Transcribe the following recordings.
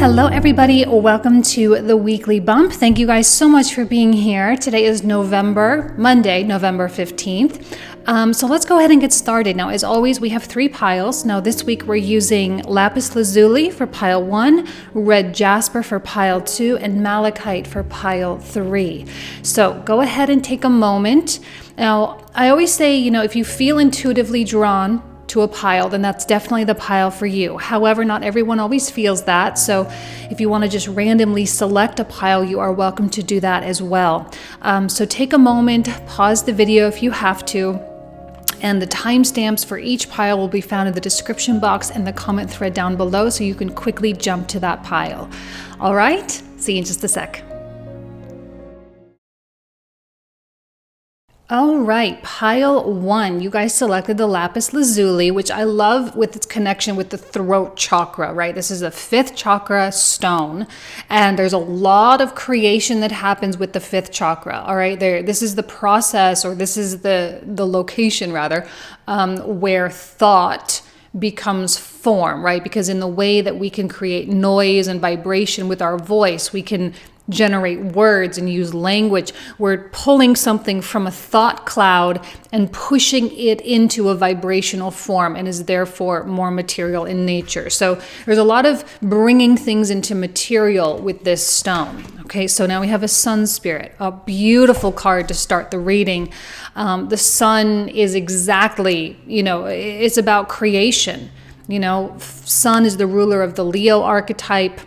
Hello everybody, welcome to the weekly bump. Thank you guys so much for being here. Today is Monday, November 15th. So let's go ahead and get started. Now, as always, we have 3 piles. Now this week we're using lapis lazuli for pile 1, red jasper for pile 2, and malachite for pile 3. So go ahead and take a moment. Now, I always say, if you feel intuitively drawn to a pile, then that's definitely the pile for you. However, not everyone always feels that. So if you want to just randomly select a pile, you are welcome to do that as well. So take a moment, pause the video if you have to. And the timestamps for each pile will be found in the description box and the comment thread down below, so you can quickly jump to that pile. All right, see you in just a sec. All right, pile 1, you guys selected the lapis lazuli, which I love with its connection with the throat chakra, right? This is a 5th chakra stone, and there's a lot of creation that happens with the 5th chakra, all right? This is the process, or this is the location rather, where thought becomes form, right? Because in the way that we can create noise and vibration with our voice, we can generate words and use language. We're pulling something from a thought cloud and pushing it into a vibrational form, and is therefore more material in nature. So there's a lot of bringing things into material with this stone. Okay, so now we have a sun spirit, a beautiful card to start the reading. The sun is exactly, it's about creation. Sun is the ruler of the Leo archetype.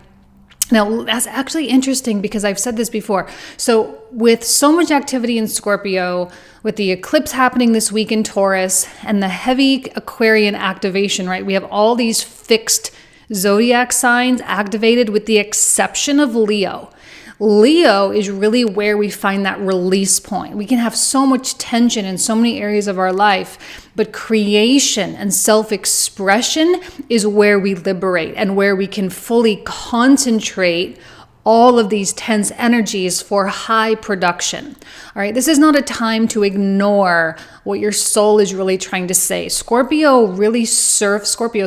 Now, that's actually interesting because I've said this before. So with so much activity in Scorpio, with the eclipse happening this week in Taurus, and the heavy Aquarian activation, right? We have all these fixed zodiac signs activated with the exception of Leo. Leo is really where we find that release point. We can have so much tension in so many areas of our life, but creation and self-expression is where we liberate and where we can fully concentrate all of these tense energies for high production. All right, this is not a time to ignore what your soul is really trying to say. Scorpio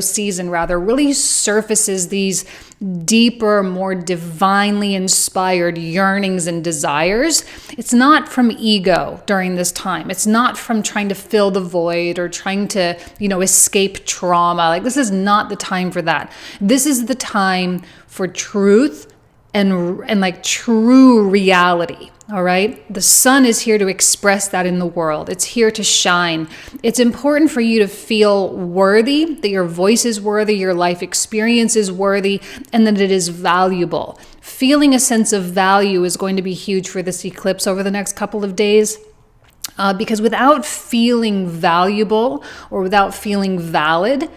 season really surfaces these deeper, more divinely inspired yearnings and desires. It's not from ego during this time. It's not from trying to fill the void or trying to, escape trauma. Like, this is not the time for that. This is the time for truth and like true reality. All right. The sun is here to express that in the world. It's here to shine. It's important for you to feel worthy, that your voice is worthy, your life experience is worthy, and that it is valuable. Feeling a sense of value is going to be huge for this eclipse over the next couple of days. Because without feeling valuable or without feeling valid,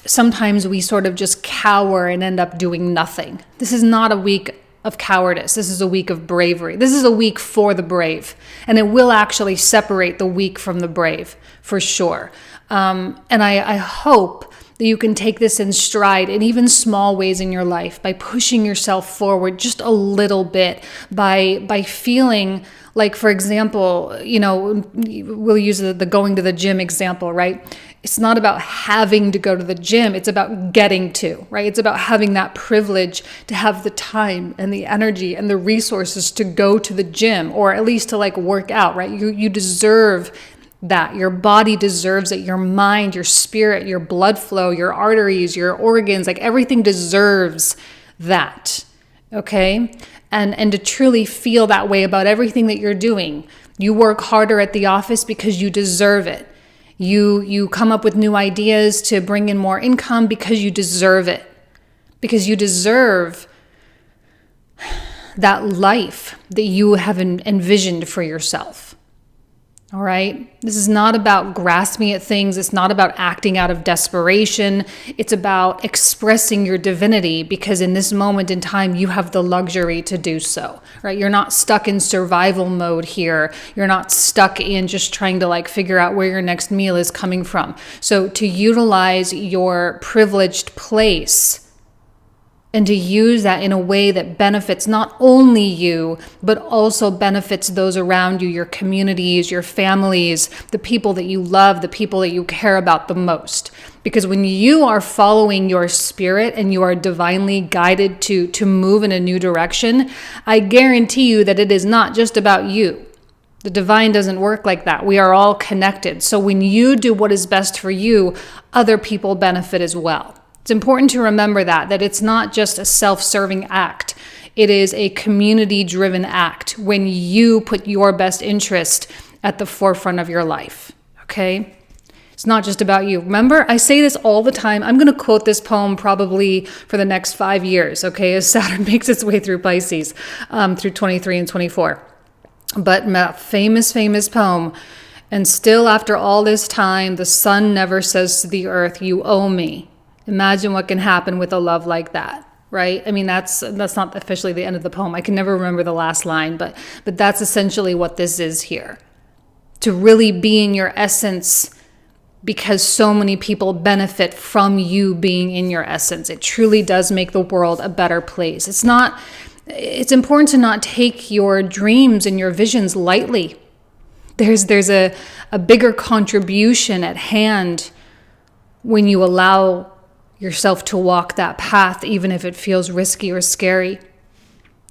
sometimes we sort of just cower and end up doing nothing. This is not a week of cowardice. This is a week of bravery. This is a week for the brave. And it will actually separate the weak from the brave, for sure. And I hope that you can take this in stride in even small ways in your life, by pushing yourself forward just a little bit, by feeling like, for example, we'll use the going to the gym example, right? It's not about having to go to the gym. It's about getting to, right? It's about having that privilege to have the time and the energy and the resources to go to the gym, or at least to work out, right? You deserve that. Your body deserves it. Your mind, your spirit, your blood flow, your arteries, your organs, everything deserves that. Okay? And to truly feel that way about everything that you're doing. You work harder at the office because you deserve it. You come up with new ideas to bring in more income because you deserve it. Because you deserve that life that you have envisioned for yourself. All right? This is not about grasping at things. It's not about acting out of desperation. It's about expressing your divinity, because in this moment in time, you have the luxury to do so, right? You're not stuck in survival mode here. You're not stuck in just trying to figure out where your next meal is coming from. So to utilize your privileged place and to use that in a way that benefits not only you, but also benefits those around you, your communities, your families, the people that you love, the people that you care about the most. Because when you are following your spirit and you are divinely guided to move in a new direction, I guarantee you that it is not just about you. The divine doesn't work like that. We are all connected. So when you do what is best for you, other people benefit as well. It's important to remember that it's not just a self-serving act. It is a community-driven act when you put your best interest at the forefront of your life, okay? It's not just about you. Remember, I say this all the time. I'm going to quote this poem probably for the next 5 years, okay, as Saturn makes its way through Pisces, through 23 and 24. But famous poem, and still after all this time, the sun never says to the earth, you owe me. Imagine what can happen with a love like that, right? I mean, that's not officially the end of the poem. I can never remember the last line, but that's essentially what this is here. To really be in your essence, because so many people benefit from you being in your essence. It truly does make the world a better place. It's important to not take your dreams and your visions lightly. There's a bigger contribution at hand when you allow yourself to walk that path, even if it feels risky or scary.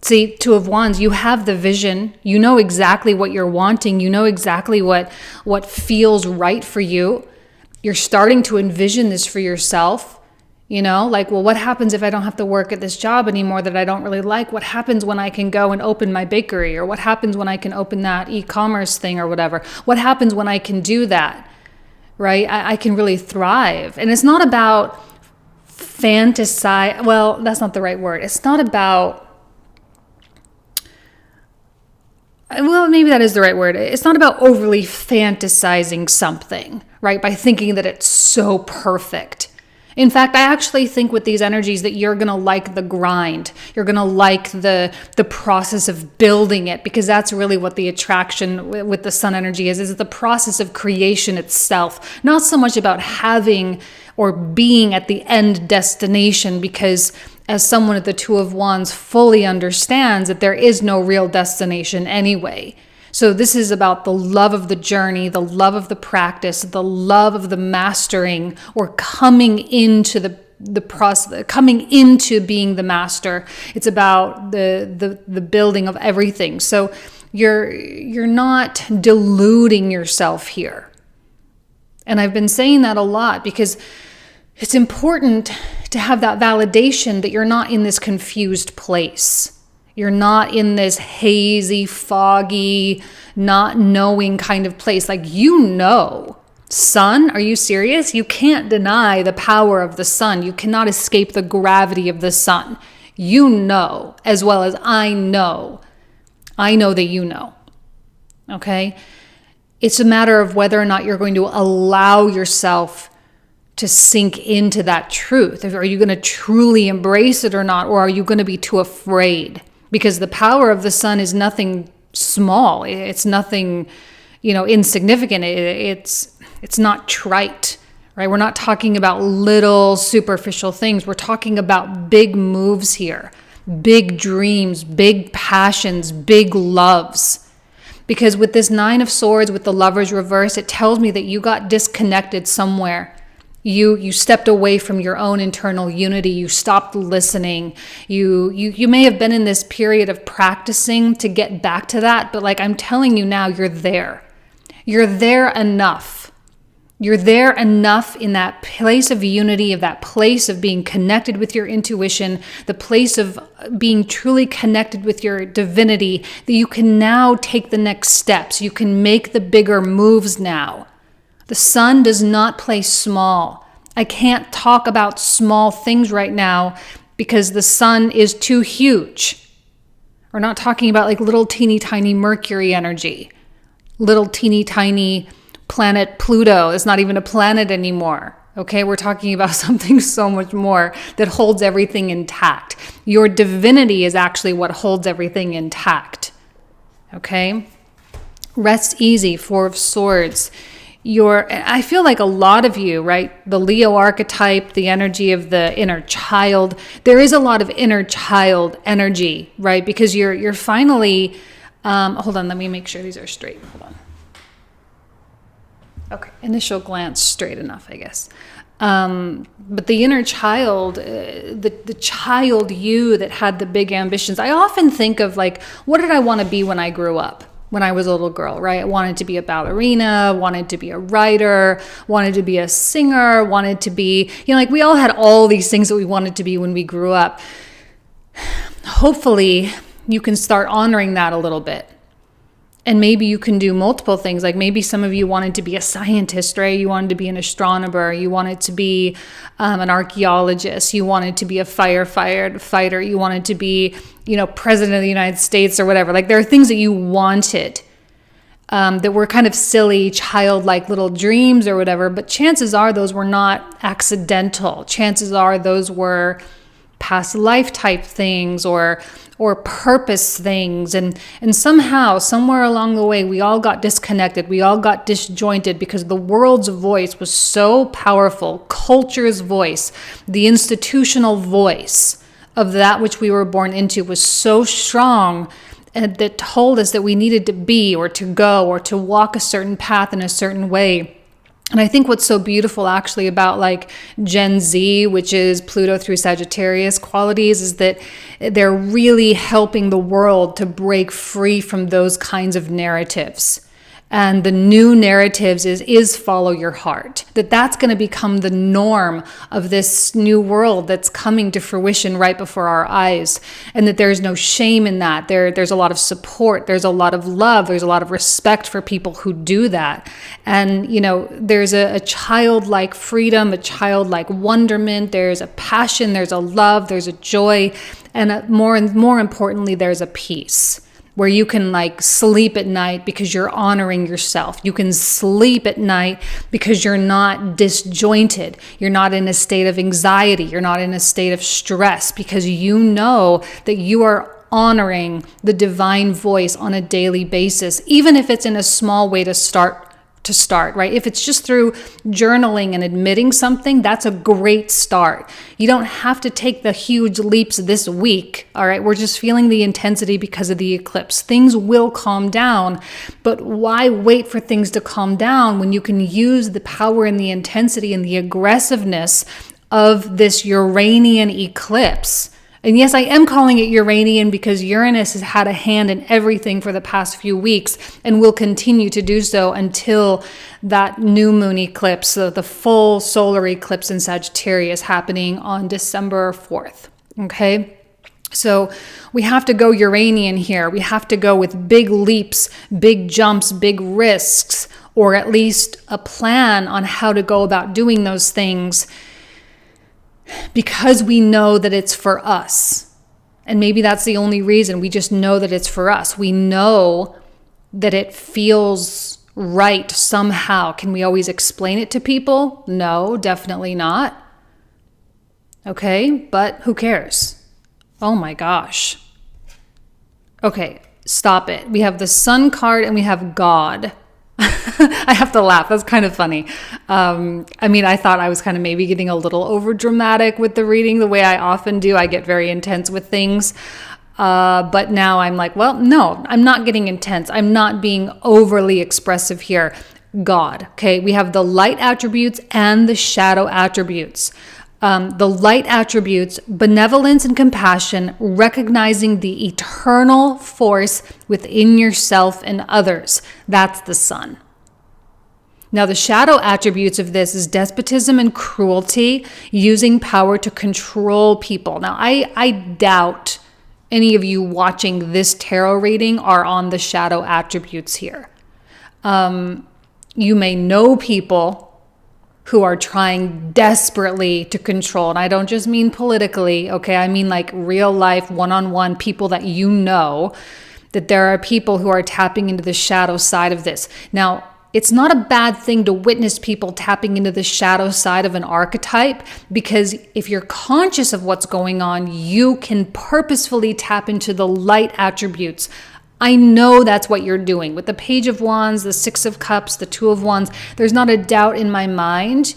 See, Two of Wands, you have the vision. You know exactly what you're wanting. You know exactly what feels right for you. You're starting to envision this for yourself. You know, like, well, what happens if I don't have to work at this job anymore that I don't really like? What happens when I can go and open my bakery? Or what happens when I can open that e-commerce thing or whatever? What happens when I can do that, right? I can really thrive. And it's not about fantasize. Well, that's not the right word. It's not about, well, maybe that is the right word. It's not about overly fantasizing something, right? By thinking that it's so perfect. In fact, I actually think with these energies that you're going to like the grind. You're going to like the process of building it, because that's really what the attraction with the sun energy is the process of creation itself. Not so much about having or being at the end destination, because as someone at the Two of Wands fully understands that there is no real destination anyway. So this is about the love of the journey, the love of the practice, the love of the mastering, or coming into the process, coming into being the master. It's about the building of everything. So you're not deluding yourself here. And I've been saying that a lot because it's important to have that validation that you're not in this confused place. You're not in this hazy, foggy, not knowing kind of place. Like, you know, sun, are you serious? You can't deny the power of the sun. You cannot escape the gravity of the sun. You know, as well as I know. I know that you know. Okay? It's a matter of whether or not you're going to allow yourself to sink into that truth. Are you going to truly embrace it or not? Or are you going to be too afraid? Because the power of the sun is nothing small. It's nothing, insignificant. It's not trite, right? We're not talking about little superficial things. We're talking about big moves here, big dreams, big passions, big loves. Because with this Nine of Swords, with the Lovers reverse, it tells me that you got disconnected somewhere. You stepped away from your own internal unity. You stopped listening. You may have been in this period of practicing to get back to that, but like I'm telling you now, you're there. You're there enough. You're there enough in that place of unity, of that place of being connected with your intuition, the place of being truly connected with your divinity, that you can now take the next steps. You can make the bigger moves now. The sun does not play small. I can't talk about small things right now because the sun is too huge. We're not talking about like little teeny tiny Mercury energy, little teeny tiny planet Pluto. It's not even a planet anymore. Okay, we're talking about something so much more that holds everything intact. Your divinity is actually what holds everything intact. Okay, rest easy, Four of Swords. I feel like a lot of you, right? The Leo archetype, the energy of the inner child, there is a lot of inner child energy, right? Because you're finally, hold on, let me make sure these are straight. Hold on. Okay, initial glance, straight enough, I guess. But the inner child, the child you that had the big ambitions, I often think of like, what did I want to be when I grew up? When I was a little girl, right? I wanted to be a ballerina, wanted to be a writer, wanted to be a singer, wanted to be, like we all had all these things that we wanted to be when we grew up. Hopefully you can start honoring that a little bit. And maybe you can do multiple things. Like maybe some of you wanted to be a scientist, right? You wanted to be an astronomer. You wanted to be an archaeologist. You wanted to be a fighter. You wanted to be, president of the United States or whatever. Like there are things that you wanted that were kind of silly, childlike little dreams or whatever. But chances are those were not accidental. Chances are those were past life type things or purpose things, and somehow, somewhere along the way, we all got disconnected, we all got disjointed because the world's voice was so powerful, culture's voice, the institutional voice of that which we were born into was so strong, and that told us that we needed to be or to go or to walk a certain path in a certain way. And I think what's so beautiful actually about like Gen Z, which is Pluto through Sagittarius qualities, is that they're really helping the world to break free from those kinds of narratives. And the new narratives is follow your heart. That's going to become the norm of this new world that's coming to fruition right before our eyes. And that there's no shame in that. There's a lot of support. There's a lot of love. There's a lot of respect for people who do that. And, there's a childlike freedom, a childlike wonderment. There's a passion. There's a love. There's a joy. And more importantly, there's a peace. Where you can like sleep at night because you're honoring yourself. You can sleep at night because you're not disjointed. You're not in a state of anxiety. You're not in a state of stress because you know that you are honoring the divine voice on a daily basis, even if it's in a small way to start, right? If it's just through journaling and admitting something, that's a great start. You don't have to take the huge leaps this week, all right? We're just feeling the intensity because of the eclipse. Things will calm down, but why wait for things to calm down when you can use the power and the intensity and the aggressiveness of this Uranian eclipse? And yes, I am calling it Uranian because Uranus has had a hand in everything for the past few weeks and will continue to do so until that new moon eclipse, the full solar eclipse in Sagittarius happening on December 4th. Okay? So we have to go Uranian here. We have to go with big leaps, big jumps, big risks, or at least a plan on how to go about doing those things, because we know that it's for us. And maybe that's the only reason. We just know that it's for us. We know that it feels right somehow. Can we always explain it to people? No, definitely not. Okay, but who cares? Oh my gosh. Okay, stop it. We have the Sun card and we have God. I have to laugh. That's kind of funny. I thought I was kind of maybe getting a little over dramatic with the reading the way I often do. I get very intense with things. But now I'm like, well, no, I'm not getting intense. I'm not being overly expressive here. God, okay? We have the light attributes and the shadow attributes. The light attributes, benevolence and compassion, recognizing the eternal force within yourself and others. That's the Sun. Now, the shadow attributes of this is despotism and cruelty, using power to control people. Now, I doubt any of you watching this tarot reading are on the shadow attributes here. You may know people who are trying desperately to control. And I don't just mean politically, okay? I mean like real life, one-on-one people that you know, that there are people who are tapping into the shadow side of this. Now, it's not a bad thing to witness people tapping into the shadow side of an archetype, because if you're conscious of what's going on, you can purposefully tap into the light attributes I know that's what you're doing. With the Page of Wands, the Six of Cups, the Two of Wands, there's not a doubt in my mind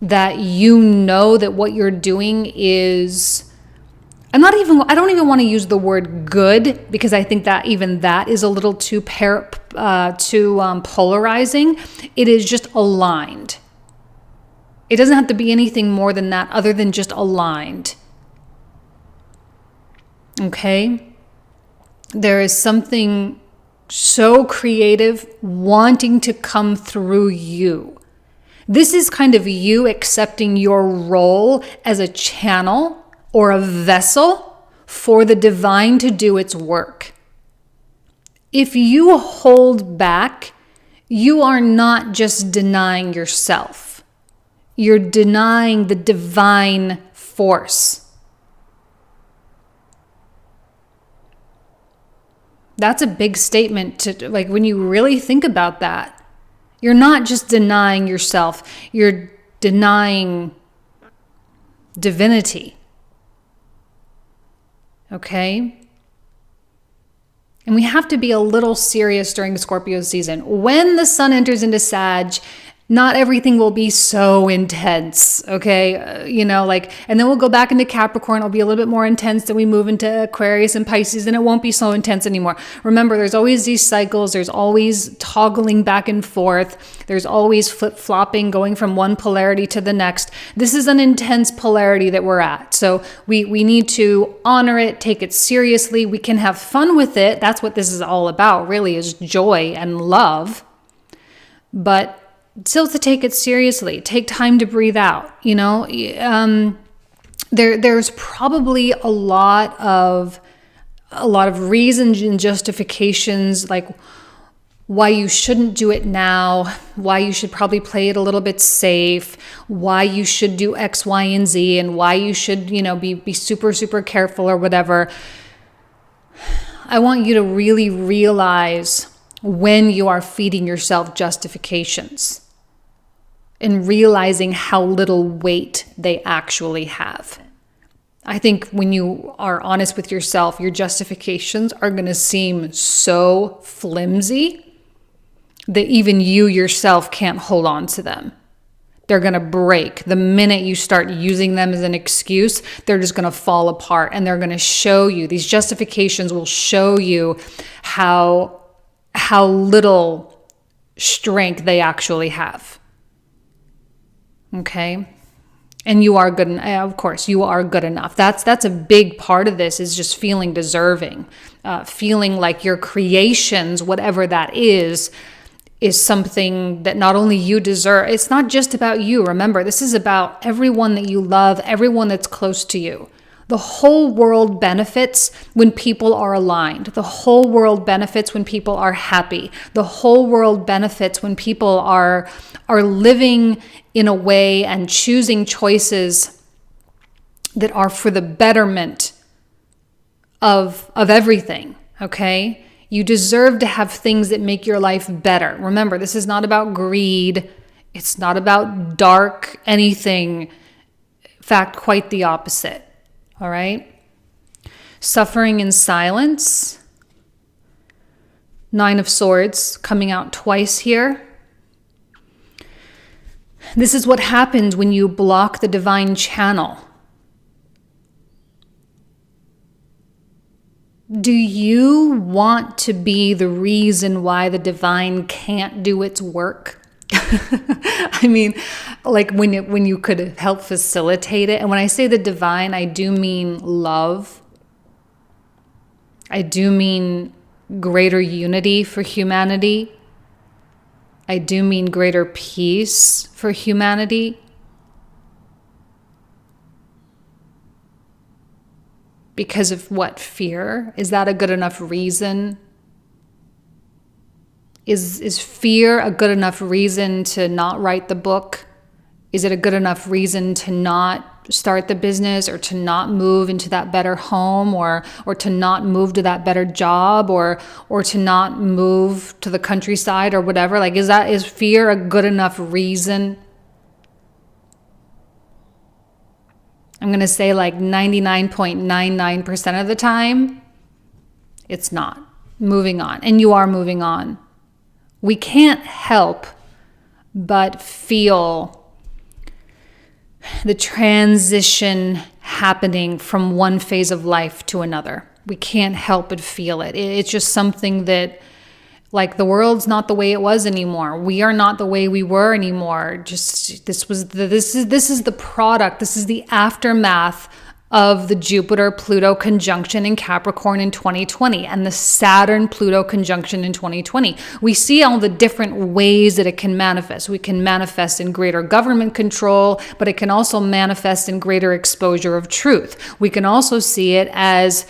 that you know that what you're doing is... I don't even want to use the word good, because I think that even that is a little too polarizing. It is just aligned. It doesn't have to be anything more than that other than just aligned. Okay? There is something so creative wanting to come through you. This is kind of you accepting your role as a channel or a vessel for the divine to do its work. If you hold back, you are not just denying yourself. You're denying the divine force. That's a big statement to, like, when you really think about that. You're not just denying yourself, you're denying divinity. Okay? And we have to be a little serious during Scorpio season. When the sun enters into Sag, not everything will be so intense, okay? And then we'll go back into Capricorn. It'll be a little bit more intense. Then we move into Aquarius and Pisces, and it won't be so intense anymore. Remember, there's always these cycles. There's always toggling back and forth. There's always flip-flopping, going from one polarity to the next. This is an intense polarity that we're at. So we need to honor it, take it seriously. We can have fun with it. That's what this is all about, really, is joy and love. But still to take it seriously, take time to breathe out. There's probably a lot of reasons and justifications, like why you shouldn't do it now, why you should probably play it a little bit safe, why you should do X, Y, and Z, and why you should, be super, super careful or whatever. I want you to really realize when you are feeding yourself justifications and realizing how little weight they actually have. I think when you are honest with yourself, your justifications are going to seem so flimsy that even you yourself can't hold on to them. They're going to break. The minute you start using them as an excuse, they're just going to fall apart, and they're going to show you, these justifications will show you how little strength they actually have. Okay? And you are good, of course, you are good enough. That's a big part of this, is just feeling deserving, feeling like your creations, whatever that is something that not only you deserve. It's not just about you. Remember, this is about everyone that you love, everyone that's close to you. The whole world benefits when people are aligned. The whole world benefits when people are happy. The whole world benefits when people are living in a way and choosing choices that are for the betterment of everything, okay? You deserve to have things that make your life better. Remember, this is not about greed. It's not about dark anything. In fact, quite the opposite. All right? Suffering in silence. 9 of Swords coming out twice here. This is what happens when you block the divine channel. Do you want to be the reason why the divine can't do its work? I mean, like when you could help facilitate it. And when I say the divine, I do mean love. I do mean greater unity for humanity. I do mean greater peace for humanity. Because of what? Fear? Is that a good enough reason? Is fear a good enough reason to not write the book? Is it a good enough reason to not start the business, or to not move into that better home, or to not move to that better job, or to not move to the countryside or whatever? Like, is fear a good enough reason? I'm going to say like 99.99% of the time, it's not. moving on, and you are moving on. We can't help but feel the transition happening from one phase of life to another. We can't help but feel it. It's just something that, like, the world's not the way it was anymore. We are not the way we were anymore. Just this is the product. This is the aftermath of the Jupiter-Pluto conjunction in Capricorn in 2020 and the Saturn-Pluto conjunction in 2020. We see all the different ways that it can manifest. We can manifest in greater government control, but it can also manifest in greater exposure of truth. We can also see it as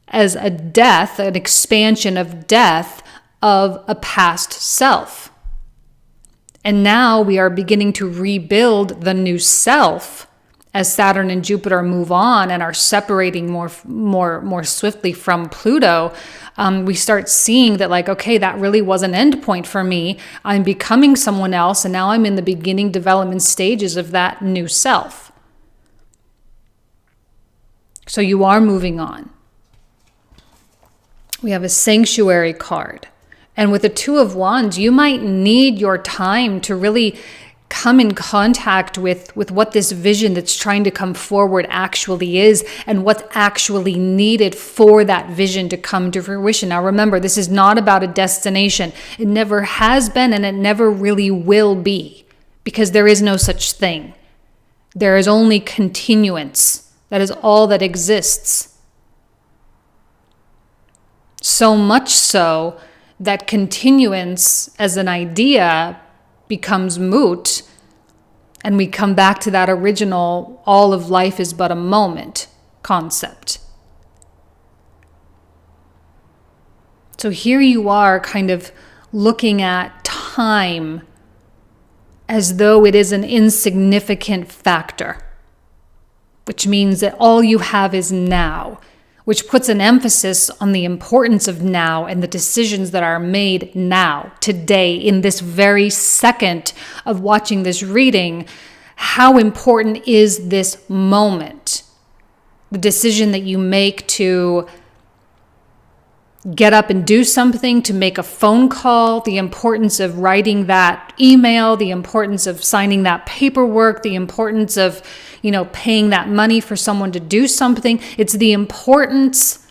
a death, an expansion of death of a past self. And now we are beginning to rebuild the new self as Saturn and Jupiter move on and are separating more swiftly from Pluto. We start seeing that, like, okay, that really was an end point for me. I'm becoming someone else, and now I'm in the beginning development stages of that new self. So you are moving on. We have a sanctuary card. And with the Two of Wands, you might need your time to really come in contact with what this vision that's trying to come forward actually is, and what's actually needed for that vision to come to fruition. Now remember, this is not about a destination. It never has been, and it never really will be, because there is no such thing. There is only continuance. That is all that exists. So much so that continuance as an idea becomes moot, and we come back to that original all of life is but a moment concept. So here you are kind of looking at time as though it is an insignificant factor, which means that all you have is now, which puts an emphasis on the importance of now and the decisions that are made now, today, in this very second of watching this reading. How important is this moment? The decision that you make to get up and do something, to make a phone call, the importance of writing that email, the importance of signing that paperwork, the importance of, paying that money for someone to do something. It's the importance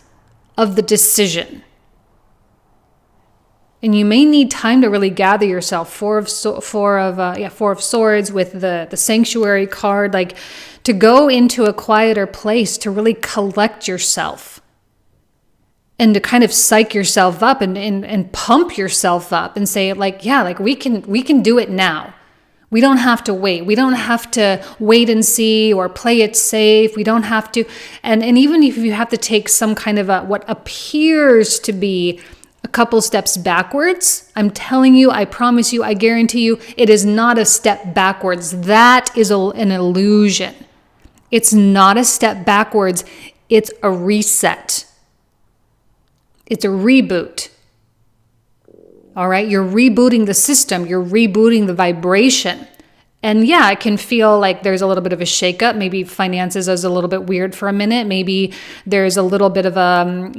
of the decision. And you may need time to really gather yourself. Four of Swords with the sanctuary card, like to go into a quieter place to really collect yourself. And to kind of psych yourself up and pump yourself up and say, we can do it now. We don't have to wait. We don't have to wait and see or play it safe. We don't have to. And even if you have to take some kind of what appears to be a couple steps backwards, I'm telling you, I promise you, I guarantee you, it is not a step backwards. That is an illusion. It's not a step backwards. It's a reset. It's a reboot. All right, you're rebooting the system, you're rebooting the vibration. And yeah, it can feel like there's a little bit of a shakeup. Maybe finances is a little bit weird for a minute. Maybe there's a little bit of a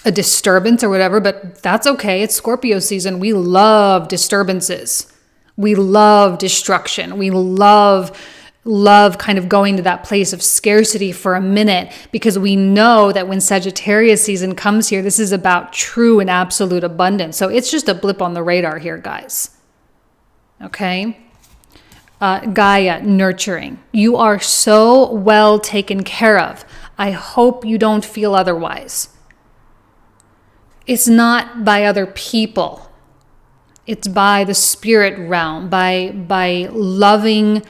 disturbance or whatever, but that's okay. It's Scorpio season. We love disturbances. We love destruction. We love kind of going to that place of scarcity for a minute, because we know that when Sagittarius season comes here, this is about true and absolute abundance. So it's just a blip on the radar here, guys. Okay? Gaia, nurturing. You are so well taken care of. I hope you don't feel otherwise. It's not by other people. It's by the spirit realm, by loving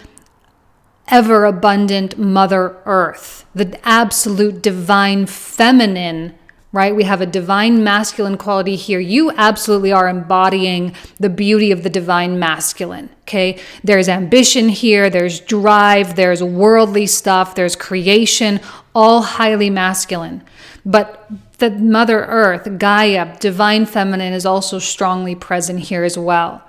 ever abundant Mother Earth, the absolute divine feminine, right? We have a divine masculine quality here. You absolutely are embodying the beauty of the divine masculine, okay? There's ambition here, there's drive, there's worldly stuff, there's creation, all highly masculine. But the Mother Earth, Gaia, divine feminine, is also strongly present here as well.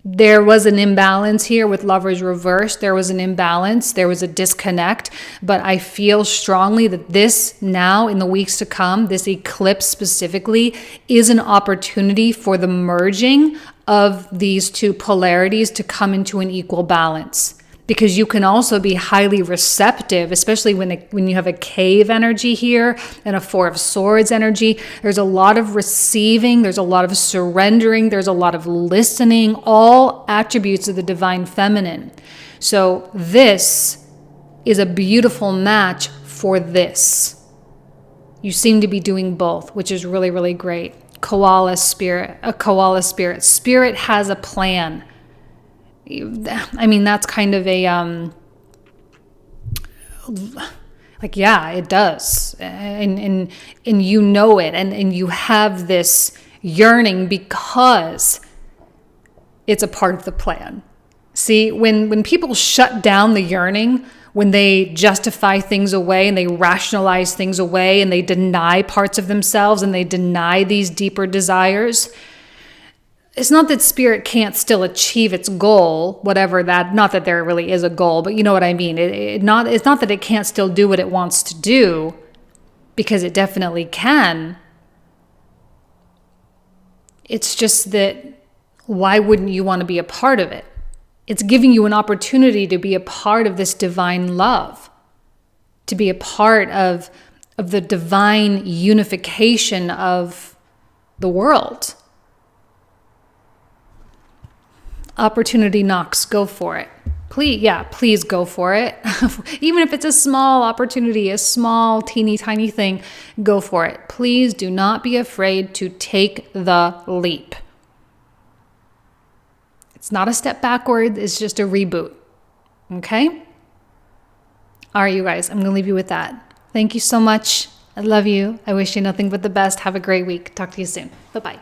There was an imbalance here with Lovers reversed. There was an imbalance. There was a disconnect. But I feel strongly that this now, in the weeks to come, this eclipse specifically, is an opportunity for the merging of these two polarities to come into an equal balance. Because you can also be highly receptive, especially when you have a cave energy here and a Four of Swords energy. There's a lot of receiving, there's a lot of surrendering, there's a lot of listening, all attributes of the divine feminine. So this is a beautiful match for this. You seem to be doing both, which is really, really great. Koala spirit, a koala spirit. Spirit has a plan. I mean, that's kind of a, like, yeah, it does. And you know it, and you have this yearning because it's a part of the plan. See, when people shut down the yearning, when they justify things away and they rationalize things away and they deny parts of themselves and they deny these deeper desires, it's not that spirit can't still achieve its goal, whatever that, not that there really is a goal, but you know what I mean. It's not that it can't still do what it wants to do, because it definitely can. It's just that, why wouldn't you want to be a part of it? It's giving you an opportunity to be a part of this divine love, to be a part of the divine unification of the world. Opportunity knocks, go for it. Please go for it. Even if it's a small opportunity, a small, teeny tiny thing, go for it. Please do not be afraid to take the leap. It's not a step backward, it's just a reboot. Okay? All right, you guys, I'm going to leave you with that. Thank you so much. I love you. I wish you nothing but the best. Have a great week. Talk to you soon. Bye-bye.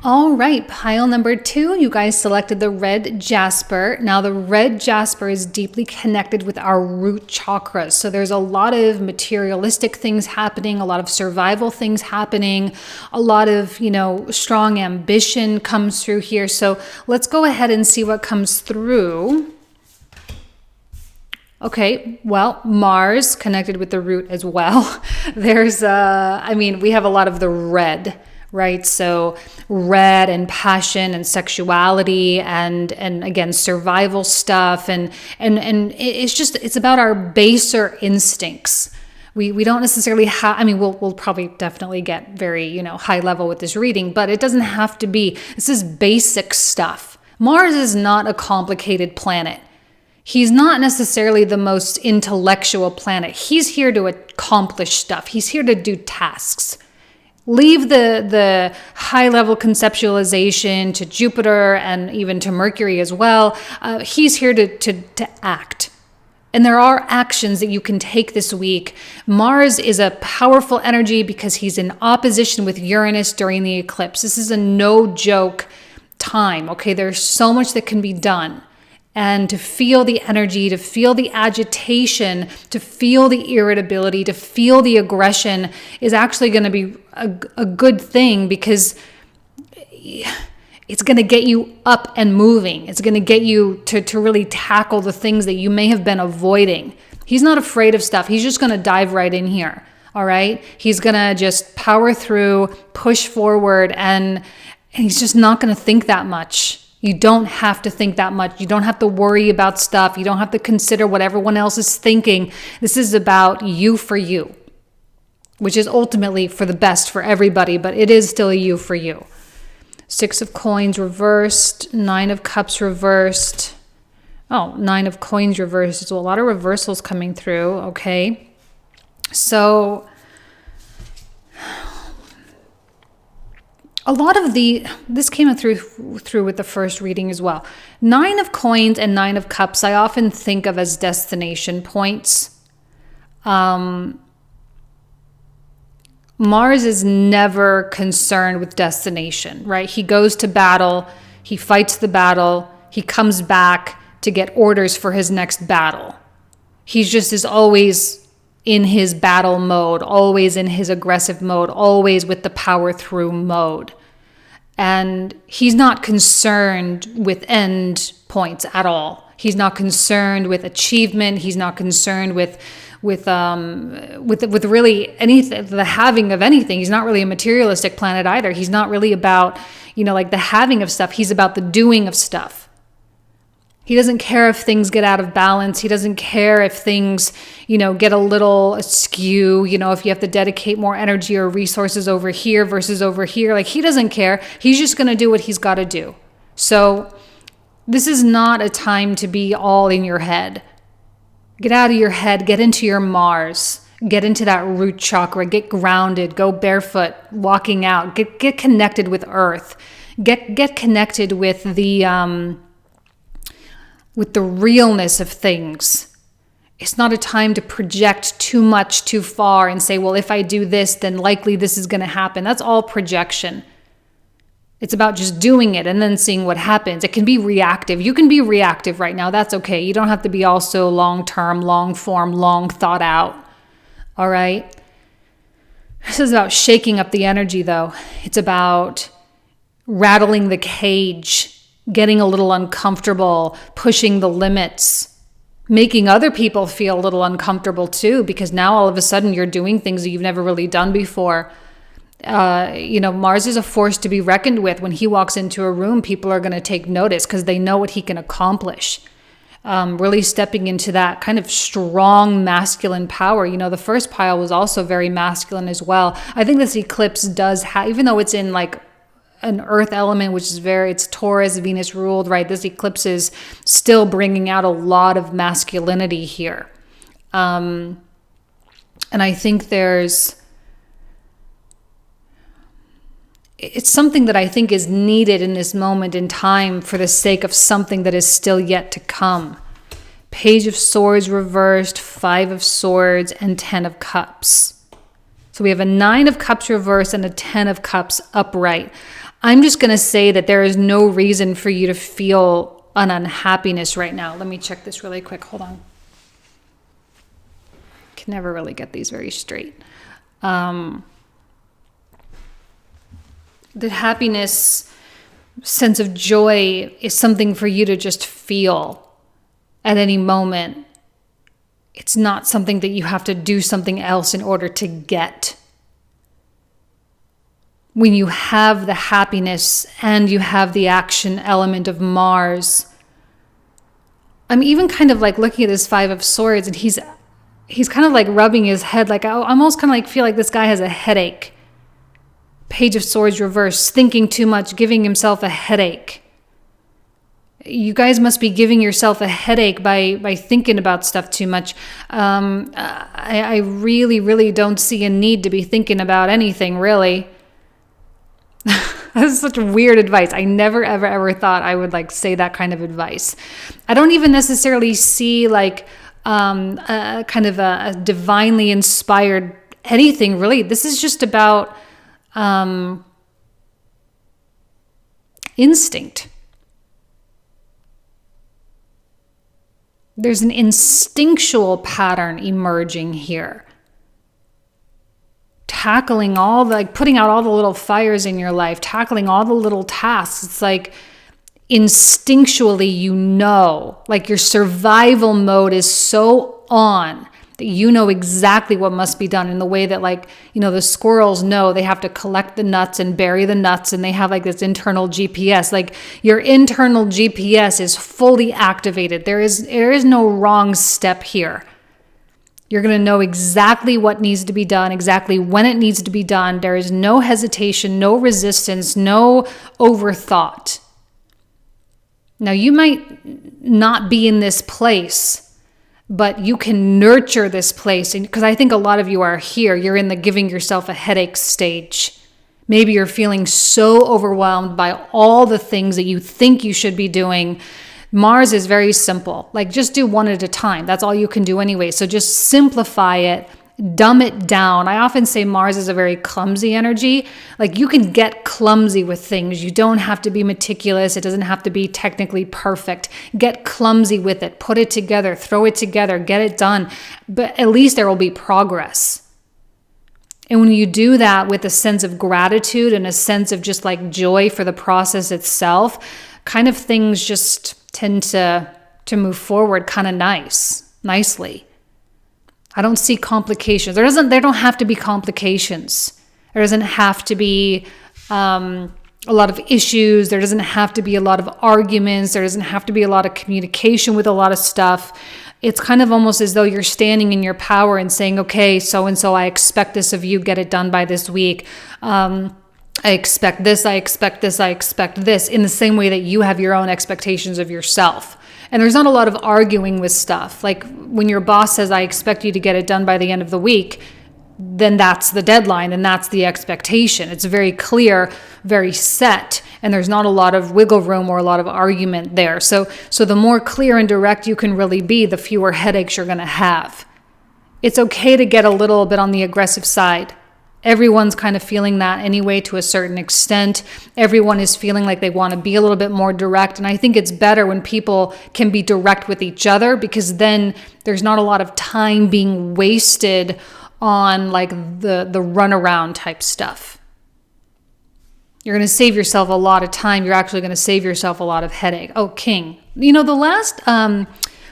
All right, pile number 2, you guys selected the red jasper. Now the red jasper is deeply connected with our root chakras. So there's a lot of materialistic things happening, a lot of survival things happening, a lot of, strong ambition comes through here. So let's go ahead and see what comes through. Okay, well, Mars connected with the root as well. There's, we have a lot of the red, right? So red and passion and sexuality and again, survival stuff. And it's about our baser instincts. We don't necessarily have, we'll probably definitely get very, high level with this reading, but it doesn't have to be. This is basic stuff. Mars is not a complicated planet. He's not necessarily the most intellectual planet. He's here to accomplish stuff. He's here to do tasks. Leave the high-level conceptualization to Jupiter and even to Mercury as well. He's here to act. And there are actions that you can take this week. Mars is a powerful energy because he's in opposition with Uranus during the eclipse. This is a no-joke time, okay? There's so much that can be done. And to feel the energy, to feel the agitation, to feel the irritability, to feel the aggression is actually going to be a good thing, because it's going to get you up and moving. It's going to get you to really tackle the things that you may have been avoiding. He's not afraid of stuff. He's just going to dive right in here. All right. He's going to just power through, push forward, and he's just not going to think that much. You don't have to think that much. You don't have to worry about stuff. You don't have to consider what everyone else is thinking. This is about you for you, which is ultimately for the best for everybody, but it is still a you for you. 6 of coins reversed, 9 of cups reversed. Oh, 9 of coins reversed. So a lot of reversals coming through, okay? So a lot of this came through with the first reading as well. 9 of coins and 9 of cups I often think of as destination points. Mars is never concerned with destination, right? He goes to battle, he fights the battle, he comes back to get orders for his next battle. He's just is always in his battle mode, always in his aggressive mode, always with the power through mode. And he's not concerned with end points at all. He's not concerned with achievement. He's not concerned with really anything, the having of anything. He's not really a materialistic planet either. He's not really about, like the having of stuff. He's about the doing of stuff. He doesn't care if things get out of balance. He doesn't care if things, get a little askew, if you have to dedicate more energy or resources over here versus over here. Like, he doesn't care. He's just going to do what he's got to do. So this is not a time to be all in your head. Get out of your head. Get into your Mars. Get into that root chakra. Get grounded. Go barefoot, walking out. Get connected with Earth. Get connected with the realness of things. It's not a time to project too much too far and say, well, if I do this, then likely this is going to happen. That's all projection. It's about just doing it and then seeing what happens. It can be reactive. You can be reactive right now. That's okay. You don't have to be also long-term, long-form, long thought out. All right? This is about shaking up the energy, though. It's about rattling the cage, getting a little uncomfortable, pushing the limits, making other people feel a little uncomfortable too, because now all of a sudden you're doing things that you've never really done before. Mars is a force to be reckoned with. When he walks into a room, people are going to take notice because they know what he can accomplish. Really stepping into that kind of strong masculine power. The first pile was also very masculine as well. I think this eclipse does have, even though it's in like an earth element, which is it's Taurus, Venus ruled, right? This eclipse is still bringing out a lot of masculinity here. And I think it's something that I think is needed in this moment in time for the sake of something that is still yet to come. Page of Swords reversed, 5 of Swords, and 10 of Cups. So we have a 9 of Cups reversed and a 10 of Cups upright. I'm just going to say that there is no reason for you to feel an unhappiness right now. Let me check this really quick. Hold on. Can never really get these very straight. The happiness, sense of joy is something for you to just feel at any moment. It's not something that you have to do something else in order to get. When you have the happiness and you have the action element of Mars, I'm even kind of like looking at this 5 of Swords, and he's kind of like rubbing his head, like I almost kind of like feel like this guy has a headache. Page of Swords reversed, thinking too much, giving himself a headache. You guys must be giving yourself a headache by thinking about stuff too much. I really, really don't see a need to be thinking about anything, really. This is such weird advice. I never, ever, ever thought I would like say that kind of advice. I don't even necessarily see like a kind of a divinely inspired anything, really. This is just about instinct. There's an instinctual pattern emerging here. Tackling putting out all the little fires in your life, tackling all the little tasks. It's like instinctually, like your survival mode is so on that you know exactly what must be done, in the way that the squirrels know they have to collect the nuts and bury the nuts, and they have like this internal GPS. Like your internal GPS is fully activated. There is no wrong step here. You're going to know exactly what needs to be done, exactly when it needs to be done. There is no hesitation, no resistance, no overthought. Now, you might not be in this place, but you can nurture this place. Because I think a lot of you are here. You're in the giving yourself a headache stage. Maybe you're feeling so overwhelmed by all the things that you think you should be doing. Mars is very simple. Like, just do one at a time. That's all you can do anyway. So just simplify it dumb it down. I often say Mars is a very clumsy energy. Like, you can get clumsy with things. You don't have to be meticulous. It doesn't have to be technically perfect. Get clumsy with it. Put it together. Throw it together. Get it done. But at least there will be progress. And when you do that with a sense of gratitude and a sense of just like joy for the process itself, kind of things just tend to move forward kind of nicely. I don't see complications. There don't have to be complications. There doesn't have to be a lot of issues. There doesn't have to be a lot of arguments. There doesn't have to be a lot of communication with a lot of stuff. It's kind of almost as though you're standing in your power and saying, okay, so-and-so, I expect this of you. Get it done by this week. I expect this, I expect this, I expect this, in the same way that you have your own expectations of yourself. And there's not a lot of arguing with stuff. Like when your boss says, I expect you to get it done by the end of the week, then that's the deadline and that's the expectation. It's very clear, very set, and there's not a lot of wiggle room or a lot of argument there. So the more clear and direct you can really be, the fewer headaches you're going to have. It's okay to get a little bit on the aggressive side. Everyone's kind of feeling that anyway, to a certain extent. Everyone is feeling like they want to be a little bit more direct. And I think it's better when people can be direct with each other, because then there's not a lot of time being wasted on like the runaround type stuff. You're going to save yourself a lot of time. You're actually going to save yourself a lot of headache. Oh, King. You know, the last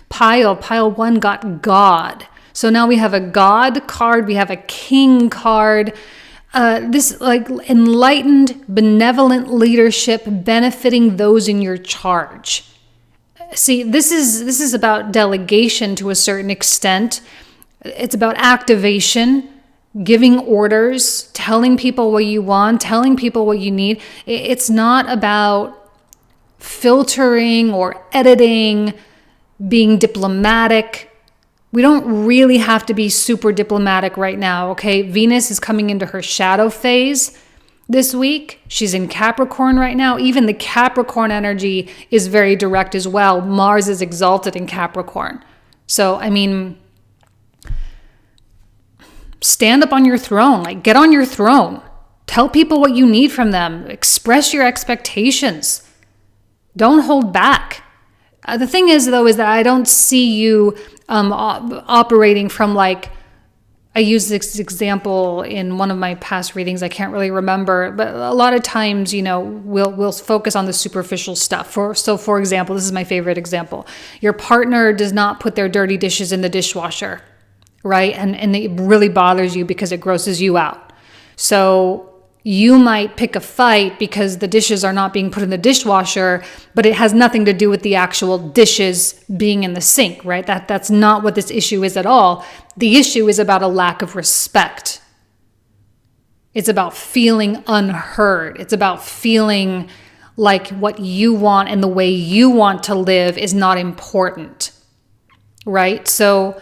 pile 1 got God. So now we have a God card, we have a King card. This like enlightened, benevolent leadership benefiting those in your charge. See, this is about delegation to a certain extent. It's about activation, giving orders, telling people what you want, telling people what you need. It's not about filtering or editing, being diplomatic. We don't really have to be super diplomatic right now, okay? Venus is coming into her shadow phase this week. She's in Capricorn right now. Even the Capricorn energy is very direct as well. Mars is exalted in Capricorn. So, I mean, stand up on your throne. Like, get on your throne. Tell people what you need from them. Express your expectations. Don't hold back. The thing is, though, is that I don't see you operating from like, I used this example in one of my past readings. I can't really remember, but a lot of times, you know, we'll focus on the superficial stuff. For example, this is my favorite example. Your partner does not put their dirty dishes in the dishwasher, right? And it really bothers you because it grosses you out. So you might pick a fight because the dishes are not being put in the dishwasher, but it has nothing to do with the actual dishes being in the sink, right? That's not what this issue is at all. The issue is about a lack of respect. It's about feeling unheard. It's about feeling like what you want and the way you want to live is not important, right? So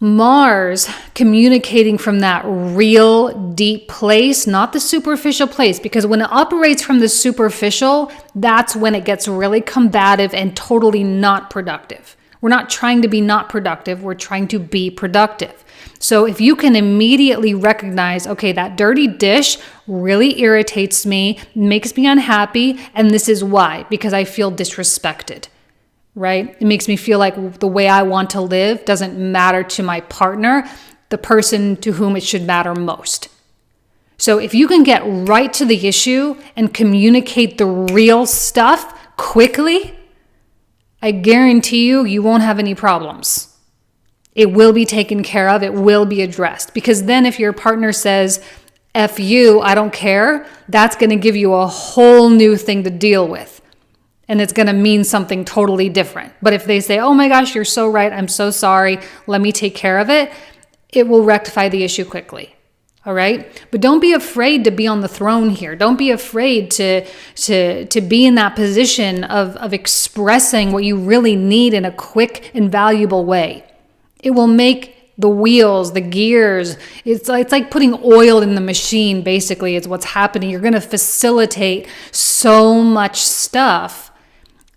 Mars communicating from that real deep place, not the superficial place, because when it operates from the superficial, that's when it gets really combative and totally not productive. We're not trying to be not productive, we're trying to be productive. So if you can immediately recognize, okay, that dirty dish really irritates me, makes me unhappy, and this is why, because I feel disrespected. Right? It makes me feel like the way I want to live doesn't matter to my partner, the person to whom it should matter most. So if you can get right to the issue and communicate the real stuff quickly, I guarantee you won't have any problems. It will be taken care of. It will be addressed. Because then if your partner says, F you, I don't care, that's going to give you a whole new thing to deal with. And it's going to mean something totally different. But if they say, oh my gosh, you're so right, I'm so sorry, let me take care of it, it will rectify the issue quickly. All right? But don't be afraid to be on the throne here. Don't be afraid to be in that position of expressing what you really need in a quick and valuable way. It will make the wheels, the gears, it's like putting oil in the machine, basically, is what's happening. You're going to facilitate so much stuff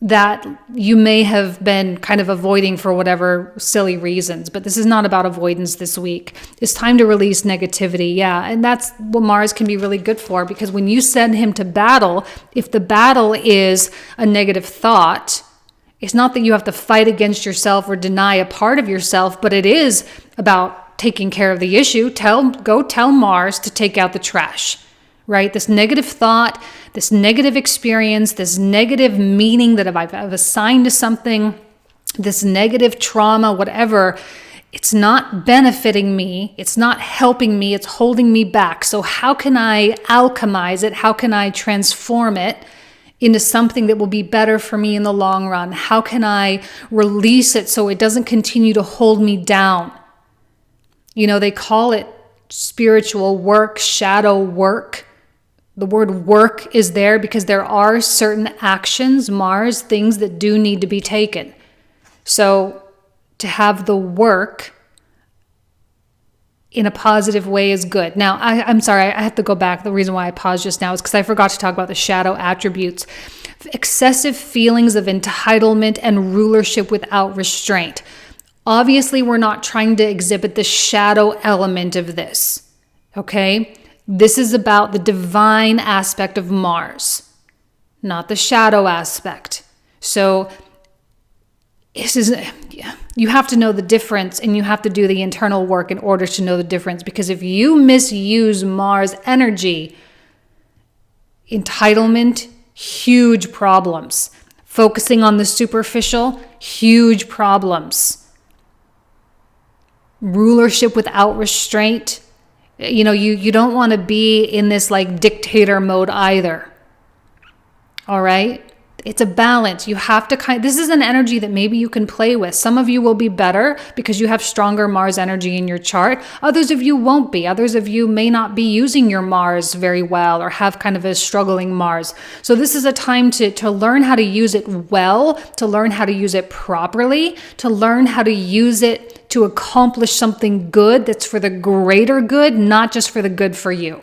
that you may have been kind of avoiding for whatever silly reasons. But this is not about avoidance this week. It's time to release negativity. Yeah. And that's what Mars can be really good for, because when you send him to battle, if the battle is a negative thought, it's not that you have to fight against yourself or deny a part of yourself, but it is about taking care of the issue. Go tell Mars to take out the trash. Right? This negative thought, this negative experience, this negative meaning that I've assigned to something, this negative trauma, whatever, it's not benefiting me. It's not helping me. It's holding me back. So how can I alchemize it? How can I transform it into something that will be better for me in the long run? How can I release it so it doesn't continue to hold me down? They call it spiritual work, shadow work. The word work is there because there are certain actions, Mars, things that do need to be taken. So to have the work in a positive way is good. Now, I'm sorry, I have to go back. The reason why I paused just now is because I forgot to talk about the shadow attributes. Excessive feelings of entitlement and rulership without restraint. Obviously, we're not trying to exhibit the shadow element of this, okay? This is about the divine aspect of Mars, not the shadow aspect. So you have to know the difference, and you have to do the internal work in order to know the difference. Because if you misuse Mars energy, entitlement, huge problems. Focusing on the superficial, huge problems. Rulership without restraint. You don't want to be in this like dictator mode either. All right? It's a balance. You have to this is an energy that maybe you can play with. Some of you will be better because you have stronger Mars energy in your chart. Others of you won't be. Others of you may not be using your Mars very well or have kind of a struggling Mars. So this is a time to learn how to use it well, to learn how to use it properly, to learn how to use it to accomplish something good that's for the greater good, not just for the good for you.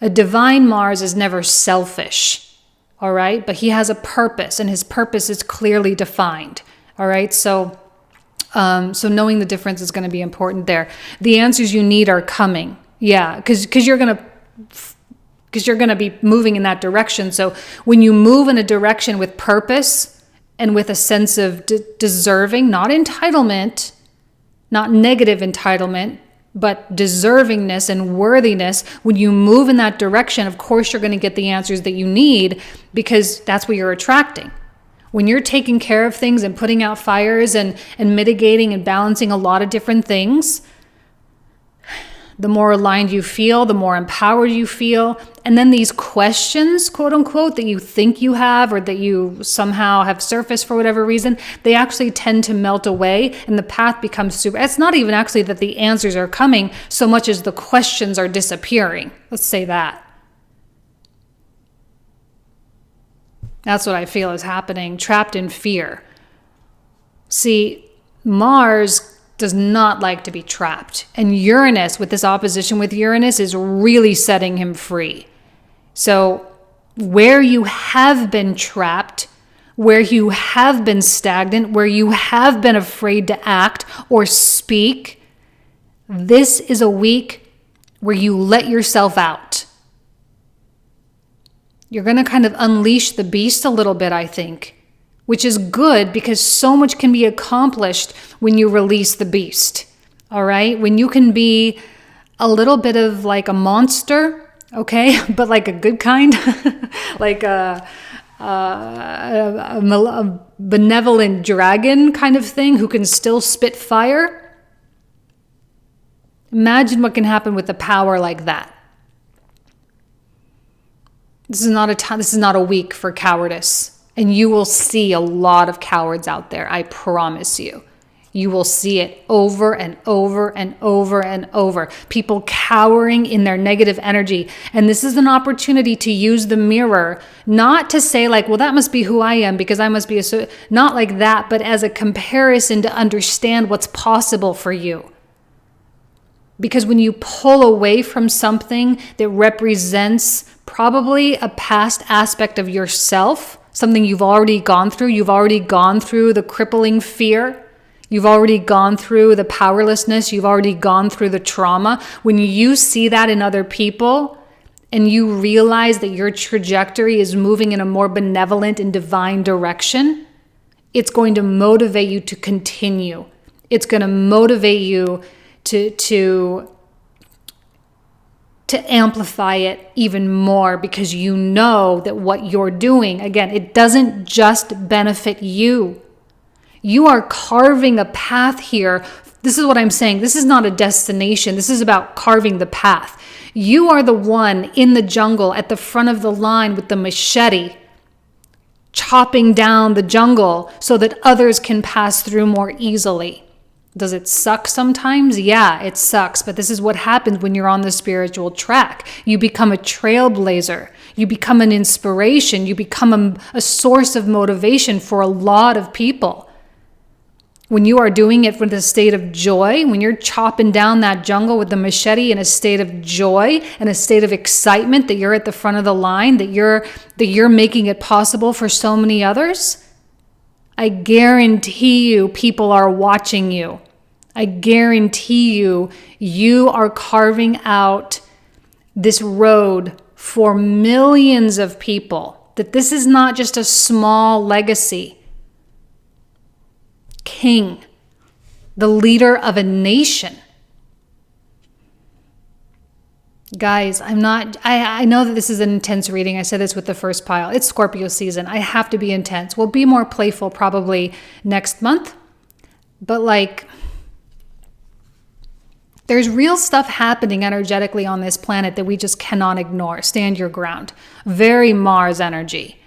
A divine Mars is never selfish. All right. But he has a purpose, and his purpose is clearly defined. All right. So knowing the difference is going to be important there. The answers you need are coming. Yeah. Because you're going to be moving in that direction. So when you move in a direction with purpose and with a sense of deserving, not entitlement, not negative entitlement, but deservingness and worthiness, when you move in that direction, of course, you're going to get the answers that you need, because that's what you're attracting. When you're taking care of things and putting out fires and mitigating and balancing a lot of different things, the more aligned you feel, the more empowered you feel. And then these questions, quote unquote, that you think you have or that you somehow have surfaced for whatever reason, they actually tend to melt away and the path becomes super. It's not even actually that the answers are coming so much as the questions are disappearing. Let's say that. That's what I feel is happening, trapped in fear. See, Mars does not like to be trapped. And Uranus, with this opposition with Uranus, is really setting him free. So where you have been trapped, where you have been stagnant, where you have been afraid to act or speak, this is a week where you let yourself out. You're going to kind of unleash the beast a little bit, I think, which is good because so much can be accomplished when you release the beast. All right? When you can be a little bit of like a monster, okay? But like a good kind, like a benevolent dragon kind of thing who can still spit fire. Imagine what can happen with a power like that. This is not a week for cowardice. And you will see a lot of cowards out there. I promise you. You will see it over and over and over and over. People cowering in their negative energy. And this is an opportunity to use the mirror, not to say like, well, that must be who I am because I must be not like that, but as a comparison to understand what's possible for you. Because when you pull away from something that represents probably a past aspect of yourself, something you've already gone through. You've already gone through the crippling fear. You've already gone through the powerlessness. You've already gone through the trauma. When you see that in other people and you realize that your trajectory is moving in a more benevolent and divine direction, it's going to motivate you to continue. It's going to motivate you to amplify it even more, because you know that what you're doing, again, it doesn't just benefit you. You are carving a path here. This is what I'm saying. This is not a destination. This is about carving the path. You are the one in the jungle at the front of the line with the machete, chopping down the jungle so that others can pass through more easily. Does it suck sometimes? Yeah, it sucks. But this is what happens when you're on the spiritual track. You become a trailblazer. You become an inspiration. You become a source of motivation for a lot of people. When you are doing it with a state of joy, when you're chopping down that jungle with the machete in a state of joy and a state of excitement that you're at the front of the line, that you're making it possible for so many others, I guarantee you people are watching you. I guarantee you, you are carving out this road for millions of people, that this is not just a small legacy. King, the leader of a nation. Guys, I know that this is an intense reading. I said this with the first pile. It's Scorpio season. I have to be intense. We'll be more playful probably next month. But there's real stuff happening energetically on this planet that we just cannot ignore. Stand your ground. Very Mars energy.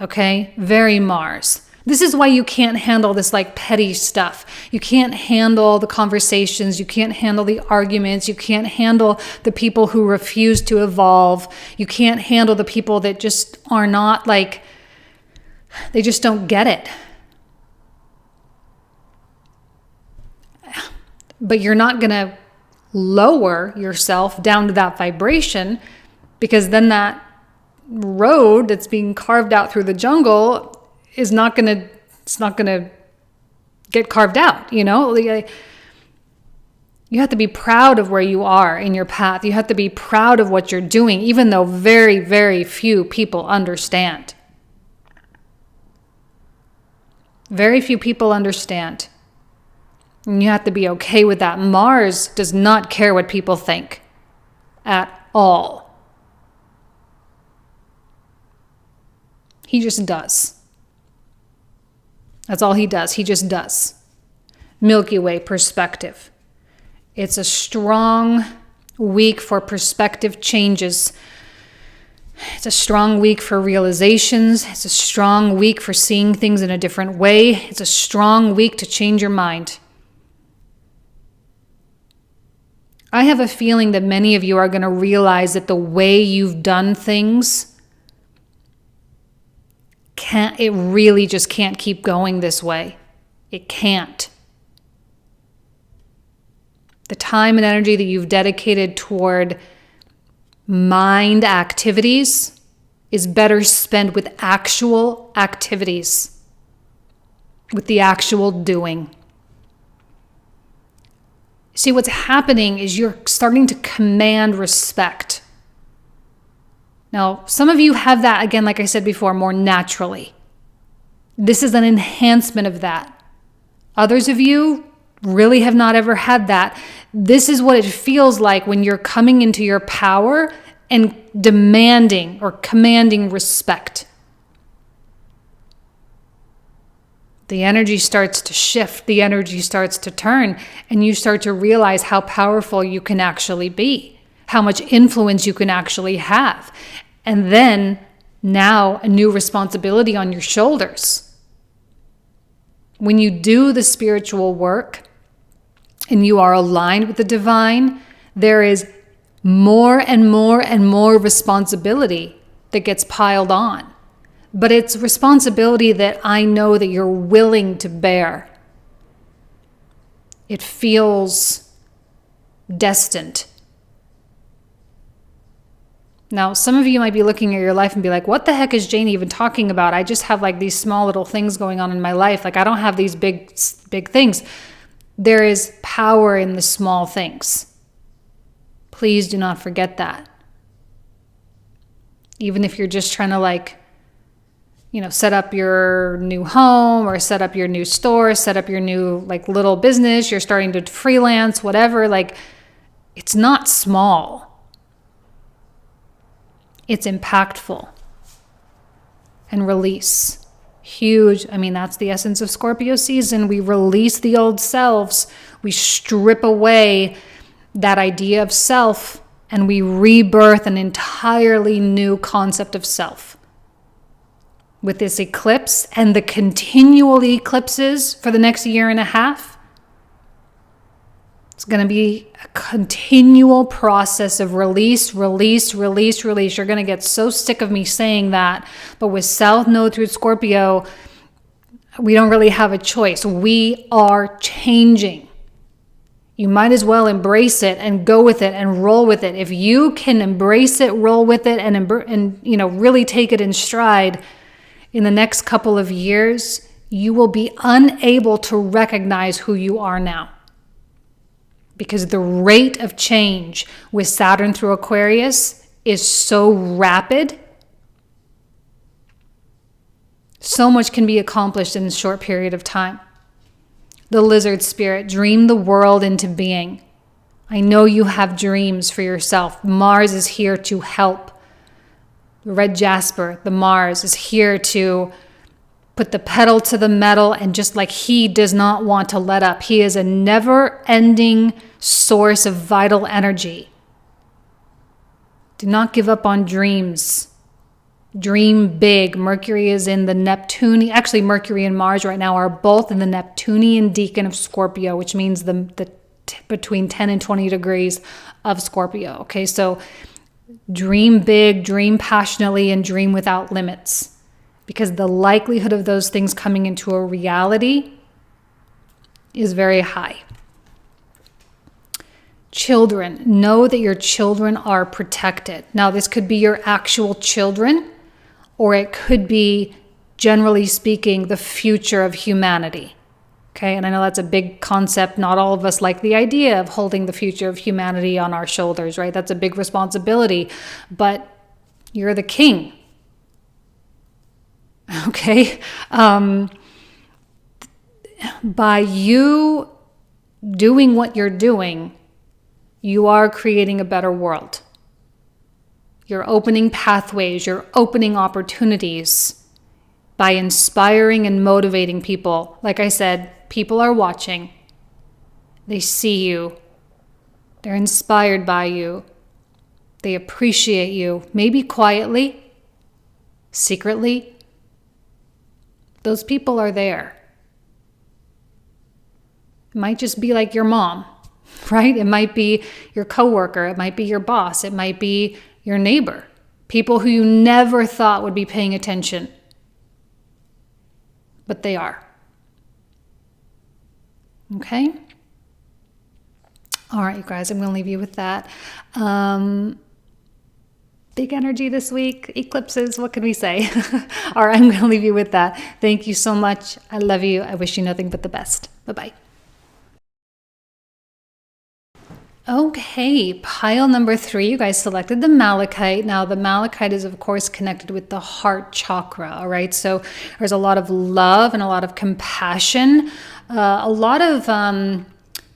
Okay? Very Mars. This is why you can't handle this petty stuff. You can't handle the conversations. You can't handle the arguments. You can't handle the people who refuse to evolve. You can't handle the people that just are not they just don't get it. But you're not going to lower yourself down to that vibration, because then that road that's being carved out through the jungle it's not gonna get carved out, you have to be proud of where you are in your path. You have to be proud of what you're doing, even though very, very few people understand. Very few people understand. And you have to be okay with that. Mars does not care what people think at all. He just does. That's all he does. He just does. Milky Way perspective. It's a strong week for perspective changes. It's a strong week for realizations. It's a strong week for seeing things in a different way. It's a strong week to change your mind. I have a feeling that many of you are going to realize that the way you've done things, it really just can't keep going this way. It can't. The time and energy that you've dedicated toward mind activities is better spent with actual activities, with the actual doing. See, what's happening is you're starting to command respect. Now, some of you have that, again, like I said before, more naturally. This is an enhancement of that. Others of you really have not ever had that. This is what it feels like when you're coming into your power and demanding or commanding respect. The energy starts to shift, the energy starts to turn, and you start to realize how powerful you can actually be, how much influence you can actually have. And then now a new responsibility on your shoulders. When you do the spiritual work and you are aligned with the divine, there is more and more and more responsibility that gets piled on. But it's responsibility that I know that you're willing to bear. It feels destined. Now, some of you might be looking at your life and be like, what the heck is Jane even talking about? I just have like these small little things going on in my life. Like I don't have these big things. There is power in the small things. Please do not forget that. Even if you're just trying to like, set up your new home or set up your new store, set up your new like little business, you're starting to freelance, whatever, like it's not small. It's impactful. And release. Huge. I mean, that's the essence of Scorpio season. We release the old selves. We strip away that idea of self and we rebirth an entirely new concept of self. With this eclipse and the continual eclipses for the next year and a half, it's going to be a continual process of release. You're going to get so sick of me saying that. But with South Node through Scorpio, we don't really have a choice. We are changing. You might as well embrace it and go with it and roll with it. If you can embrace it, roll with it, and really take it in stride, in the next couple of years, you will be unable to recognize who you are now. Because the rate of change with Saturn through Aquarius is so rapid. So much can be accomplished in a short period of time. The lizard spirit, dream the world into being. I know you have dreams for yourself. Mars is here to help. The red jasper, the Mars, is here to put the pedal to the metal, and just like he does not want to let up. He is a never-ending source of vital energy. Do not give up on dreams. Dream big. Mercury is in the Neptunian, actually Mercury and Mars right now are both in the Neptunian decan of Scorpio, which means the between 10 and 20 degrees of Scorpio. Okay, so dream big, dream passionately, and dream without limits. Because the likelihood of those things coming into a reality is very high. Children, know that your children are protected. Now, this could be your actual children, or it could be, generally speaking, the future of humanity. Okay, and I know that's a big concept. Not all of us like the idea of holding the future of humanity on our shoulders, right? That's a big responsibility, but you're the king. Okay? By you doing what you're doing, you are creating a better world. You're opening pathways, you're opening opportunities by inspiring and motivating people. Like I said, people are watching. They see you. They're inspired by you. They appreciate you, maybe quietly, secretly. Those people are there. It might just be like your mom, right? It might be your coworker. It might be your boss. It might be your neighbor. People who you never thought would be paying attention. But they are. Okay? All right, you guys, I'm going to leave you with that. Big energy this week. Eclipses, what can we say? All right, I'm going to leave you with that. Thank you so much. I love you. I wish you nothing but the best. Bye-bye. Okay, pile number 3, you guys selected the Malachite. Now, the Malachite is, of course, connected with the heart chakra, all right? So there's a lot of love and a lot of compassion, a lot of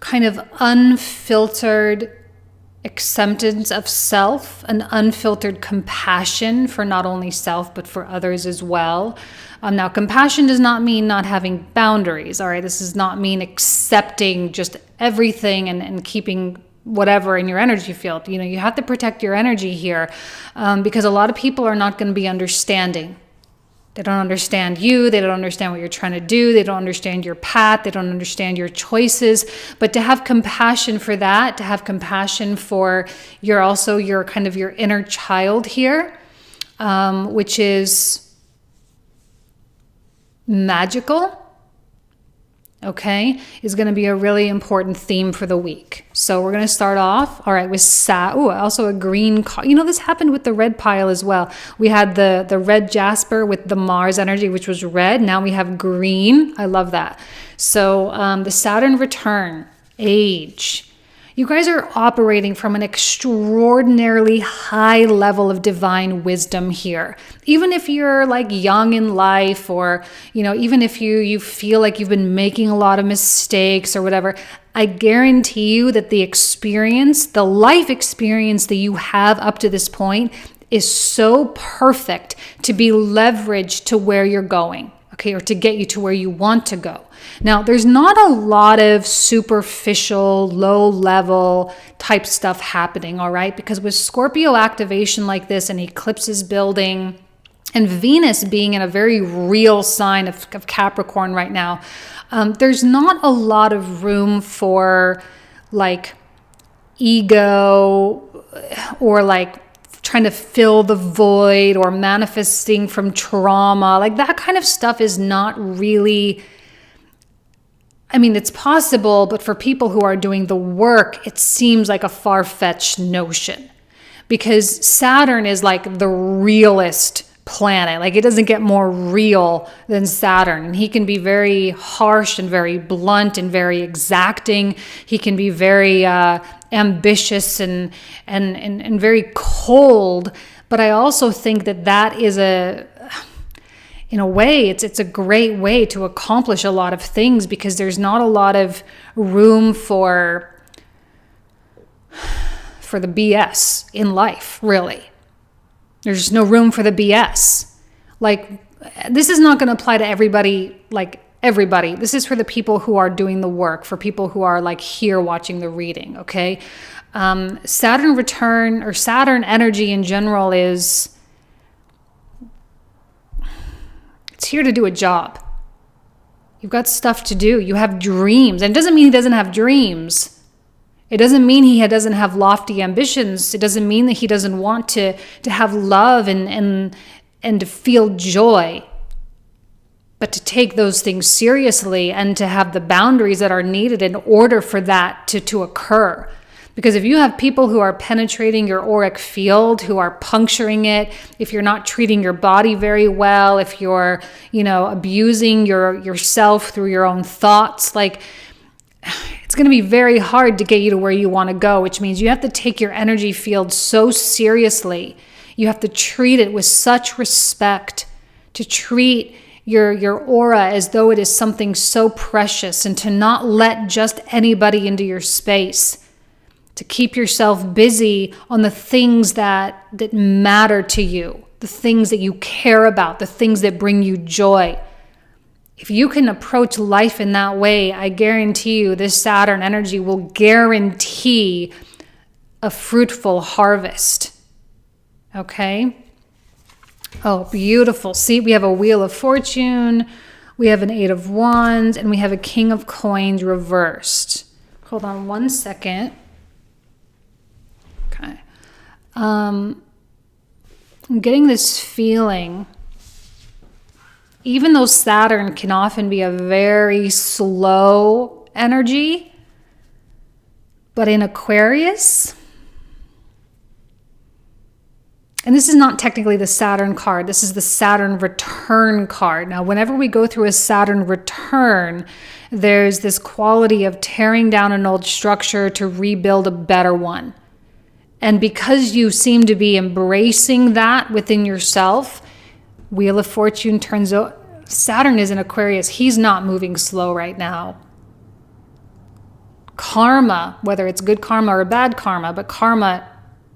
kind of unfiltered acceptance of self, an unfiltered compassion for not only self, but for others as well. Now, compassion does not mean not having boundaries, all right? This does not mean accepting just everything and keeping whatever in your energy field. You know, you have to protect your energy here because a lot of people are not going to be understanding. They don't understand you. They don't understand what you're trying to do. They don't understand your path. They don't understand your choices. But to have compassion for that, to have compassion for your kind of your inner child here, which is magical, okay, is going to be a really important theme for the week. So we're going to start off, all right, with also a green card. You know, this happened with the red pile as well. We had the red jasper with the Mars energy, which was red. Now we have green. I love that. So the Saturn return, age. You guys are operating from an extraordinarily high level of divine wisdom here. Even if you're like young in life, or, you know, even if you feel like you've been making a lot of mistakes or whatever, I guarantee you that the experience, the life experience that you have up to this point is so perfect to be leveraged to where you're going. Okay, or to get you to where you want to go. Now, there's not a lot of superficial, low-level type stuff happening, all right? Because with Scorpio activation like this and eclipses building and Venus being in a very real sign of Capricorn right now, there's not a lot of room for like ego or like trying to fill the void or manifesting from trauma. Like that kind of stuff is not really, I mean, it's possible, but for people who are doing the work, it seems like a far-fetched notion, because Saturn is like the realest planet. Like it doesn't get more real than Saturn. And he can be very harsh and very blunt and very exacting. He can be very ambitious and very cold. But I also think that is in a way, it's a great way to accomplish a lot of things, because there's not a lot of room for the BS in life, really. There's just no room for the BS. Like, this is not going to apply to everybody, like everybody. This is for the people who are doing the work, for people who are like here watching the reading, okay? Saturn return, or Saturn energy in general, it's here to do a job. You've got stuff to do. You have dreams. And it doesn't mean he doesn't have dreams. It doesn't mean he doesn't have lofty ambitions. It doesn't mean that he doesn't want to have love and to feel joy. But to take those things seriously and to have the boundaries that are needed in order for that to occur. Because if you have people who are penetrating your auric field, who are puncturing it, if you're not treating your body very well, if you're, abusing yourself through your own thoughts, like, it's going to be very hard to get you to where you want to go, which means you have to take your energy field so seriously. You have to treat it with such respect, to treat your aura as though it is something so precious, and to not let just anybody into your space, to keep yourself busy on the things that matter to you, the things that you care about, the things that bring you joy. If you can approach life in that way, I guarantee you this Saturn energy will guarantee a fruitful harvest. Okay? Oh, beautiful. See, we have a Wheel of Fortune, we have an 8 of Wands, and we have a King of Coins reversed. Hold on one second. Okay. I'm getting this feeling, even though Saturn can often be a very slow energy, but in Aquarius, and this is not technically the Saturn card, this is the Saturn return card. Now, whenever we go through a Saturn return, there's this quality of tearing down an old structure to rebuild a better one. And because you seem to be embracing that within yourself, Wheel of Fortune turns out, Saturn is in Aquarius. He's not moving slow right now. Karma, whether it's good karma or bad karma, but karma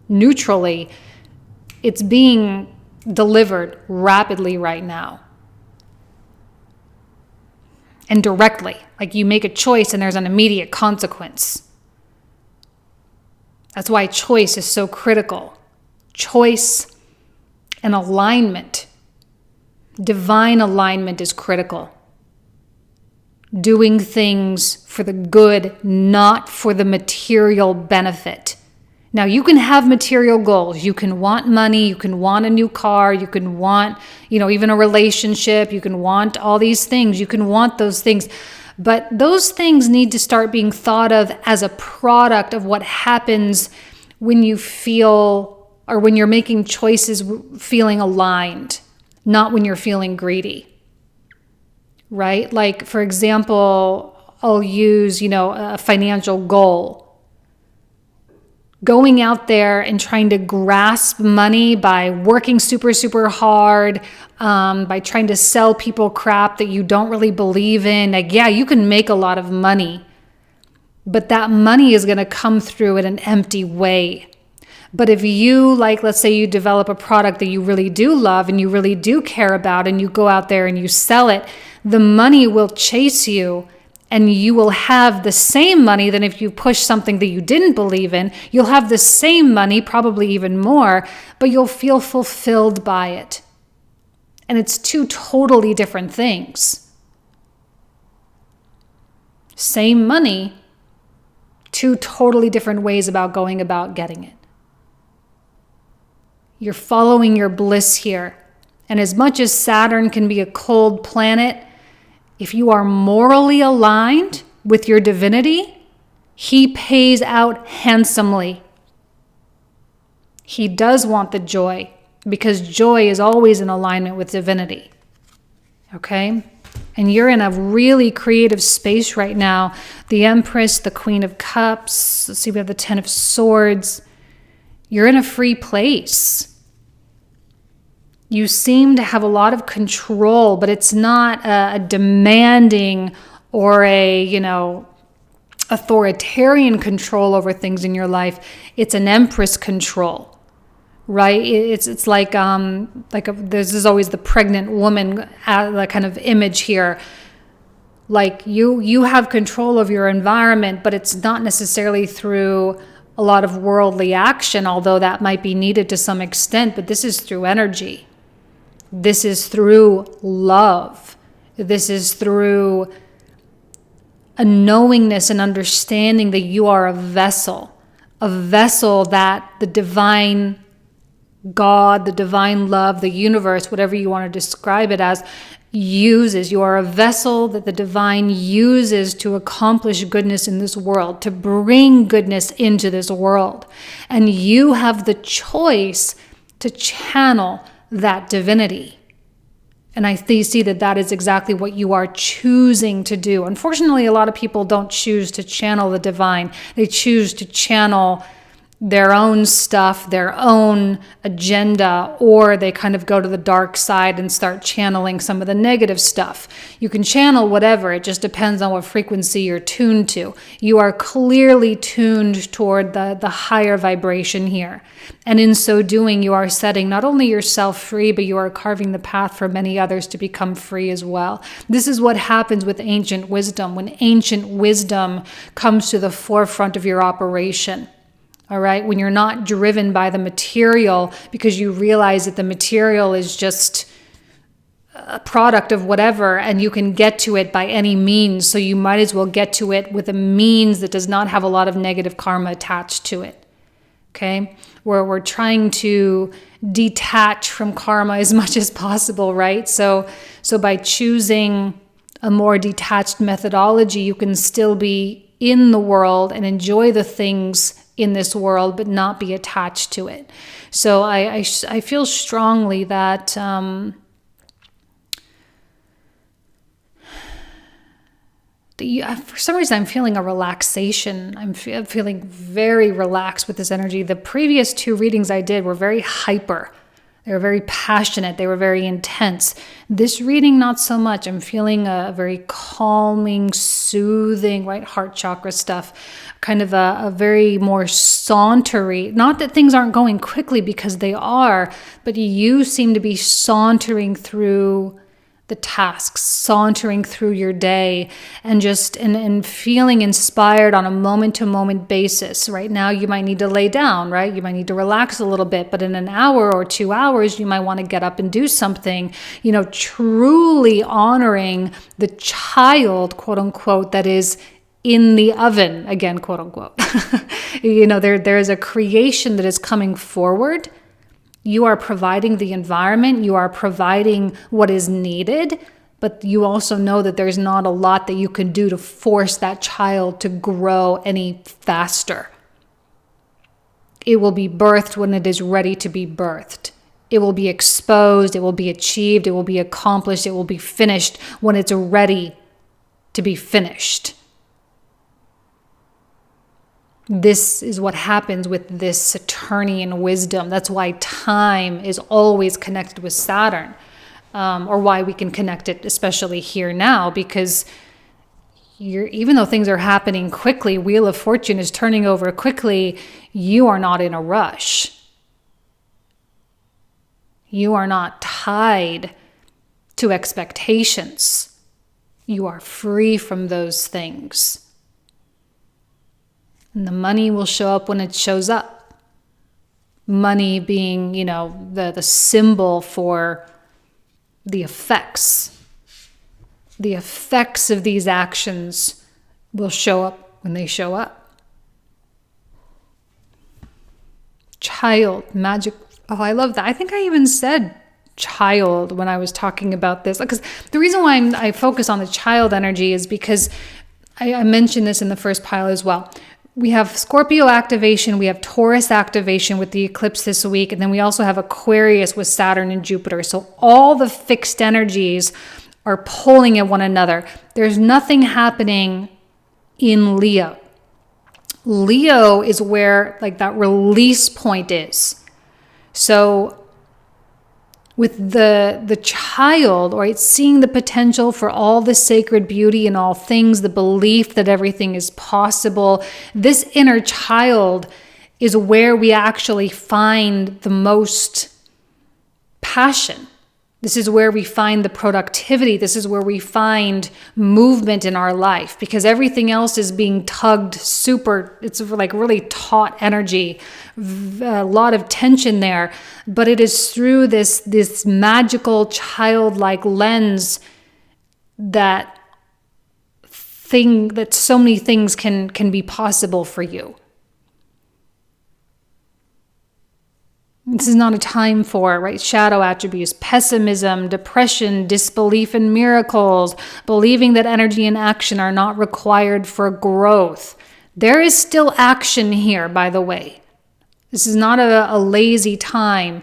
neutrally, it's being delivered rapidly right now. And directly. Like you make a choice and there's an immediate consequence. That's why choice is so critical. Choice and alignment. Divine alignment is critical. Doing things for the good, not for the material benefit. Now, you can have material goals. You can want money. You can want a new car. You can want, even a relationship. You can want all these things. You can want those things. But those things need to start being thought of as a product of what happens when you feel, or when you're making choices feeling aligned, not when you're feeling greedy, right? Like, for example, I'll use, a financial goal. Going out there and trying to grasp money by working super, super hard, by trying to sell people crap that you don't really believe in. Like, yeah, you can make a lot of money, but that money is going to come through in an empty way. But if you, let's say you develop a product that you really do love and you really do care about, and you go out there and you sell it, the money will chase you. And you will have the same money than if you push something that you didn't believe in. You'll have the same money, probably even more, but you'll feel fulfilled by it. And it's two totally different things. Same money, two totally different ways about going about getting it. You're following your bliss here. And as much as Saturn can be a cold planet, if you are morally aligned with your divinity, he pays out handsomely. He does want the joy, because joy is always in alignment with divinity. Okay? And you're in a really creative space right now. The Empress, the Queen of Cups, let's see, we have the Ten of Swords. You're in a free place. You seem to have a lot of control, but it's not a demanding or authoritarian control over things in your life. It's an Empress control, right? It's like this is always the pregnant woman kind of image here. Like you have control of your environment, but it's not necessarily through a lot of worldly action, although that might be needed to some extent, but this is through energy. This is through love. This is through a knowingness and understanding that you are a vessel that the divine God, the divine love, the universe, whatever you want to describe it as, uses. You are a vessel that the divine uses to accomplish goodness in this world, to bring goodness into this world. And you have the choice to channel that divinity. And I see that is exactly what you are choosing to do. Unfortunately, a lot of people don't choose to channel the divine. They choose to channel their own stuff, their own agenda, or they kind of go to the dark side and start channeling some of the negative stuff. You can channel whatever, it just depends on what frequency you're tuned to. You are clearly tuned toward the higher vibration here. And in so doing, you are setting not only yourself free, but you are carving the path for many others to become free as well. This is what happens with ancient wisdom. When ancient wisdom comes to the forefront of your operation, all right, when you're not driven by the material because you realize that the material is just a product of whatever and you can get to it by any means. So you might as well get to it with a means that does not have a lot of negative karma attached to it. Okay, where we're trying to detach from karma as much as possible, right? So by choosing a more detached methodology, you can still be in the world and enjoy the things in this world, but not be attached to it. So I feel strongly that for some reason I'm feeling a relaxation. I'm feeling very relaxed with this energy. The previous two readings I did were very hyper. They were very passionate. They were very intense. This reading, not so much. I'm feeling a very calming, soothing, right, heart chakra stuff. Kind of a very more sauntery. Not that things aren't going quickly, because they are, but you seem to be sauntering through the tasks, sauntering through your day, and just and feeling inspired on a moment-to-moment basis. Right now, you might need to lay down, right? You might need to relax a little bit, but in an hour or 2 hours, you might want to get up and do something, truly honoring the child, quote unquote, that is in the oven, again, quote unquote. There is a creation that is coming forward. You are providing the environment, you are providing what is needed, but you also know that there's not a lot that you can do to force that child to grow any faster. It will be birthed when it is ready to be birthed. It will be exposed, it will be achieved, it will be accomplished, it will be finished when it's ready to be finished. This is what happens with this Saturnian wisdom. That's why time is always connected with Saturn, or why we can connect it, especially here now, because even though things are happening quickly, Wheel of Fortune is turning over quickly, you are not in a rush. You are not tied to expectations. You are free from those things. And the money will show up when it shows up. Money being, the symbol for the effects. The effects of these actions will show up when they show up. Child, magic. Oh, I love that. I think I even said child when I was talking about this. Because the reason why I focus on the child energy is because I mentioned this in the first pile as well. We have Scorpio activation, we have Taurus activation with the eclipse this week, and then we also have Aquarius with Saturn and Jupiter. So all the fixed energies are pulling at one another. There's nothing happening in Leo. Leo is where that release point is. So with the child, right, seeing the potential for all the sacred beauty in all things, the belief that everything is possible, this inner child is where we actually find the most passion. This is where we find the productivity. This is where we find movement in our life, because everything else is being tugged it's really taut energy, a lot of tension there. But it is through this magical childlike lens that so many things can be possible for you. This is not a time for, shadow attributes, pessimism, depression, disbelief in miracles, believing that energy and action are not required for growth. There is still action here, by the way. This is not a lazy time,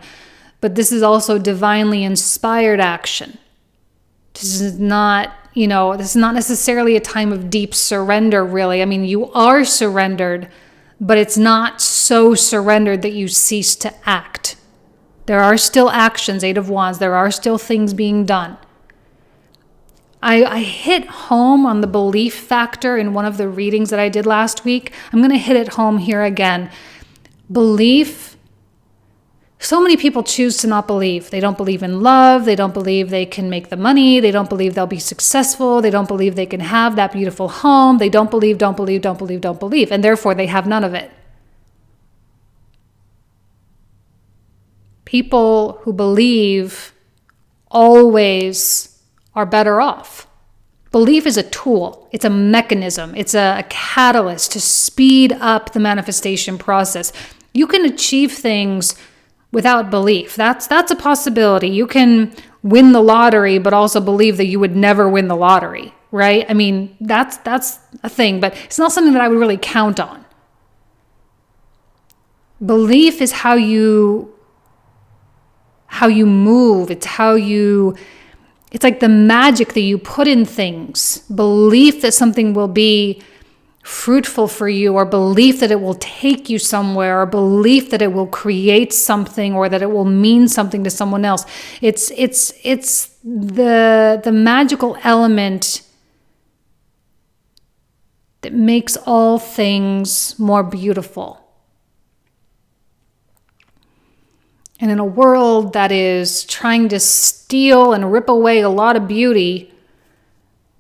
but this is also divinely inspired action. This is not necessarily a time of deep surrender, really. I mean, you are surrendered, but it's not so surrendered that you cease to act. There are still actions, 8 of Wands. There are still things being done. I hit home on the belief factor in one of the readings that I did last week. I'm going to hit it home here again. Belief. So many people choose to not believe. They don't believe in love. They don't believe they can make the money. They don't believe they'll be successful. They don't believe they can have that beautiful home. They don't believe. And therefore, they have none of it. People who believe always are better off. Belief is a tool. It's a mechanism. It's a catalyst to speed up the manifestation process. You can achieve things without belief. That's a possibility. You can win the lottery, but also believe that you would never win the lottery, right? I mean, that's a thing, but it's not something that I would really count on. Belief is how you move. It's like the magic that you put in things. Belief that something will be fruitful for you, or belief that it will take you somewhere, or belief that it will create something, or that it will mean something to someone else. It's the magical element that makes all things more beautiful. And in a world that is trying to steal and rip away a lot of beauty,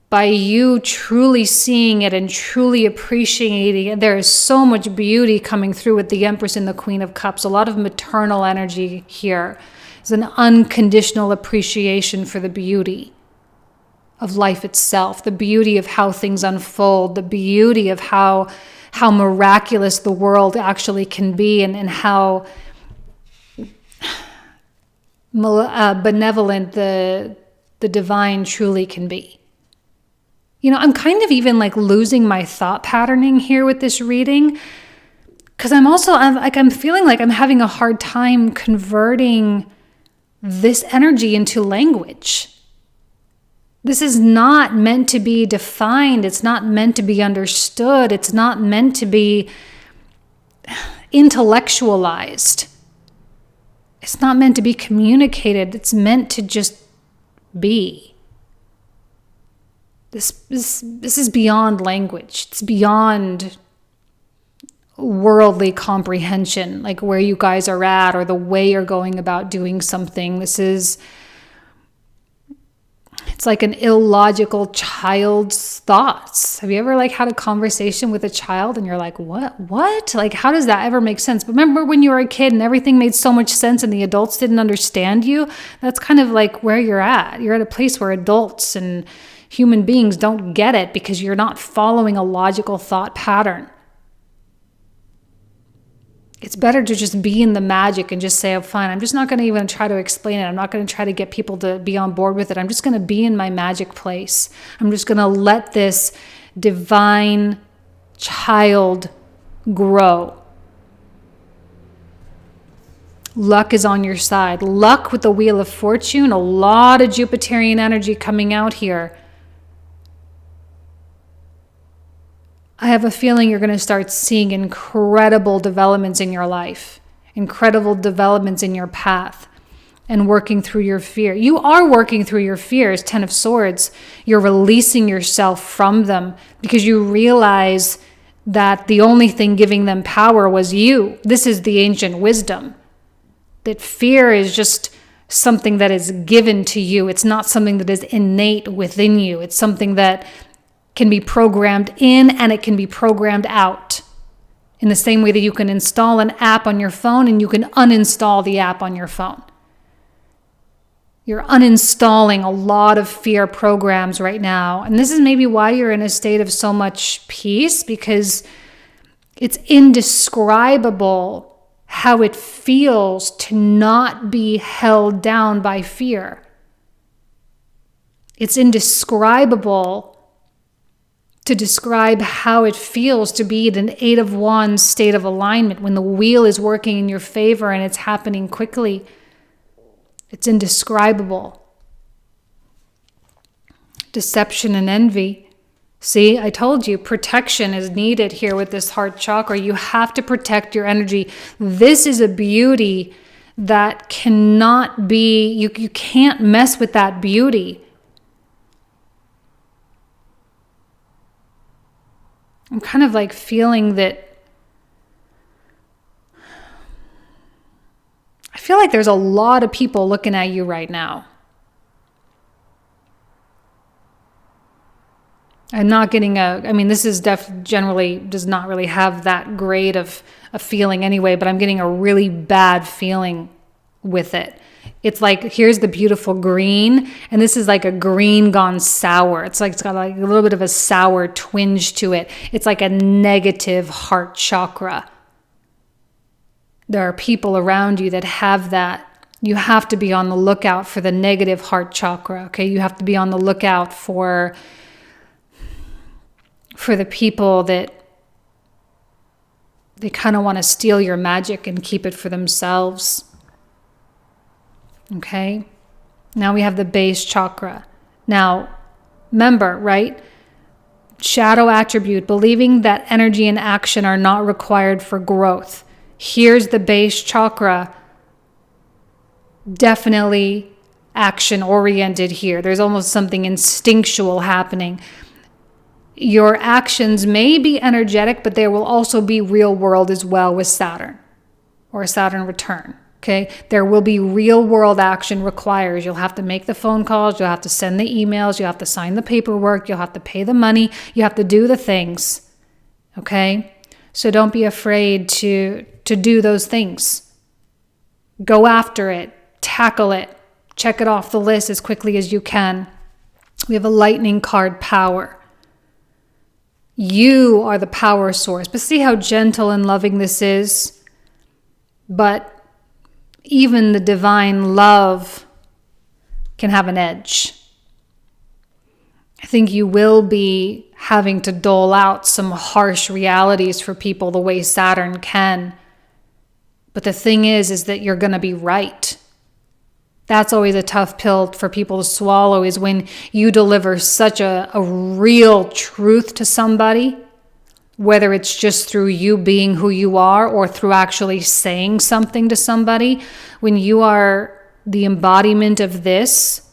by you truly seeing it and truly appreciating it, there is so much beauty coming through with the Empress and the Queen of Cups. A lot of maternal energy here. It's an unconditional appreciation for the beauty of life itself, the beauty of how things unfold, the beauty of how miraculous the world actually can be, and how benevolent the the divine truly can be. I'm kind of even like losing my thought patterning here with this reading, because I'm feeling like I'm having a hard time converting this energy into language. This is not meant to be defined. It's not meant to be understood. It's not meant to be intellectualized. It's not meant to be communicated. It's meant to just be. This is beyond language. It's beyond worldly comprehension, like where you guys are at or the way you're going about doing something. It's like an illogical child's thoughts. Have you ever like had a conversation with a child and you're like, what? Like, how does that ever make sense? But remember when you were a kid and everything made so much sense and the adults didn't understand you? That's kind of like where you're at. You're at a place where adults and human beings don't get it because you're not following a logical thought pattern. It's better to just be in the magic and just say, oh, fine, I'm just not going to even try to explain it. I'm not going to try to get people to be on board with it. I'm just going to be in my magic place. I'm just going to let this divine child grow. Luck is on your side. Luck with the Wheel of Fortune, a lot of Jupiterian energy coming out here. I have a feeling you're going to start seeing incredible developments in your life, incredible developments in your path, and working through your fear. You are working through your fears, 10 of Swords. You're releasing yourself from them because you realize that the only thing giving them power was you. This is the ancient wisdom, that fear is just something that is given to you. It's not something that is innate within you. It's something that can be programmed in and it can be programmed out. In the same way that you can install an app on your phone and you can uninstall the app on your phone. You're uninstalling a lot of fear programs right now. And this is maybe why you're in a state of so much peace, because it's indescribable how it feels to not be held down by fear. It's indescribable to describe how it feels to be in an 8 of Wands state of alignment when the wheel is working in your favor and it's happening quickly. It's indescribable. Deception and envy. See, I told you, protection is needed here with this heart chakra. You have to protect your energy. This is a beauty that cannot be, you can't mess with that beauty. I'm kind of like feeling that I feel like there's a lot of people looking at you right now. I'm not getting this is generally does not really have that great of a feeling anyway, but I'm getting a really bad feeling with it. It's like, here's the beautiful green, and this is like a green gone sour. It's got like a little bit of a sour twinge to it. It's like a negative heart chakra. There are people around you that have that. You have to be on the lookout for the negative heart chakra, okay? You have to be on the lookout for the people that they kind of want to steal your magic and keep it for themselves. Okay? Now we have the base chakra. Now, remember, right? Shadow attribute, believing that energy and action are not required for growth. Here's the base chakra. Definitely action oriented here. There's almost something instinctual happening. Your actions may be energetic, but there will also be real world as well with Saturn or Saturn return. Okay, there will be real world action required. You'll have to make the phone calls. You'll have to send the emails. You'll have to sign the paperwork. You'll have to pay the money. You have to do the things. Okay, so don't be afraid to do those things. Go after it. Tackle it. Check it off the list as quickly as you can. We have a lightning card, power. You are the power source. But see how gentle and loving this is? But even the divine love can have an edge. think you will be having to dole out some harsh realities for people the way Saturn can. But the thing is that you're going to be right. That's always a tough pill for people to swallow, is when you deliver such a real truth to somebody, whether it's just through you being who you are or through actually saying something to somebody. When you are the embodiment of this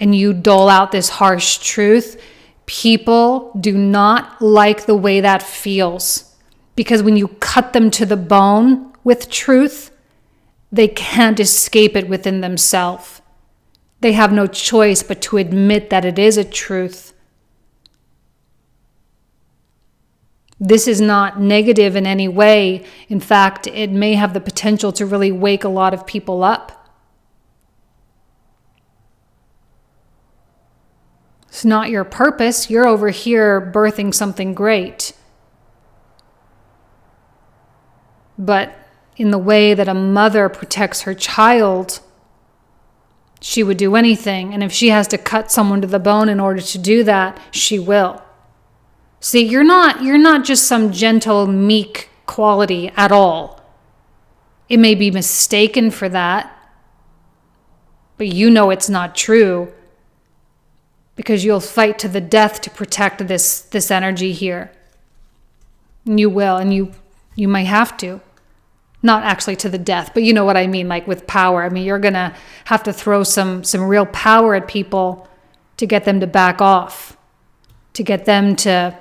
and you dole out this harsh truth, people do not like the way that feels. Because when you cut them to the bone with truth, they can't escape it within themselves. They have no choice but to admit that it is a truth. This is not negative in any way. In fact, it may have the potential to really wake a lot of people up. It's not your purpose. You're over here birthing something great. But in the way that a mother protects her child, she would do anything. And if she has to cut someone to the bone in order to do that, she will. See, you're not just some gentle, meek quality at all. It may be mistaken for that, but you know it's not true, because you'll fight to the death to protect this energy here. You will, and you might have to. Not actually to the death, but you know what I mean, like with power. I mean, you're going to have to throw some real power at people to get them to back off, to get them to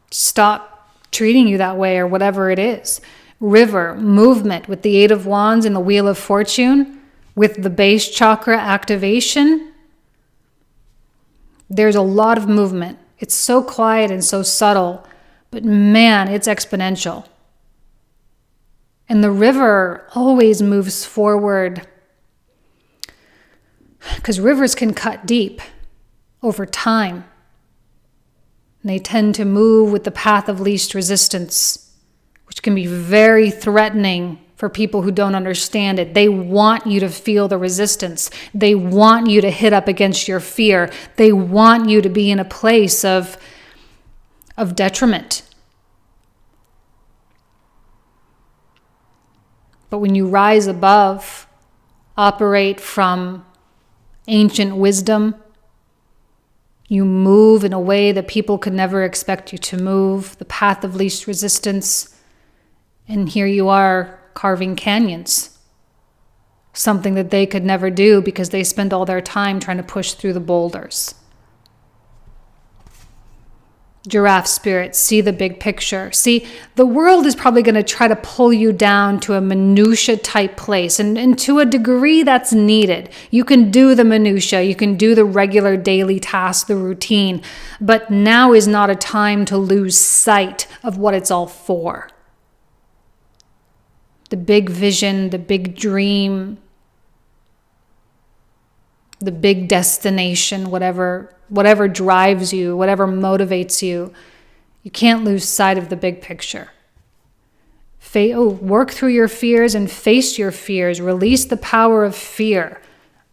stop treating you that way or whatever it is. River, movement with the Eight of Wands and the Wheel of Fortune, with the base chakra activation. There's a lot of movement. It's so quiet and so subtle, but man, it's exponential. And the river always moves forward, because rivers can cut deep over time. And they tend to move with the path of least resistance, which can be very threatening for people who don't understand it. They want you to feel the resistance. They want you to hit up against your fear. They want you to be in a place of detriment. But when you rise above, operate from ancient wisdom, you move in a way that people could never expect you to move, the path of least resistance, and here you are carving canyons, something that they could never do because they spend all their time trying to push through the boulders. Giraffe spirit, see the big picture. See, the world is probably going to try to pull you down to a minutia type place. And to a degree that's needed. You can do the minutia. You can do the regular daily task, the routine. But now is not a time to lose sight of what it's all for. The big vision, the big dream, the big destination, whatever drives you, whatever motivates you, you can't lose sight of the big picture. Work through your fears and face your fears. Release the power of fear.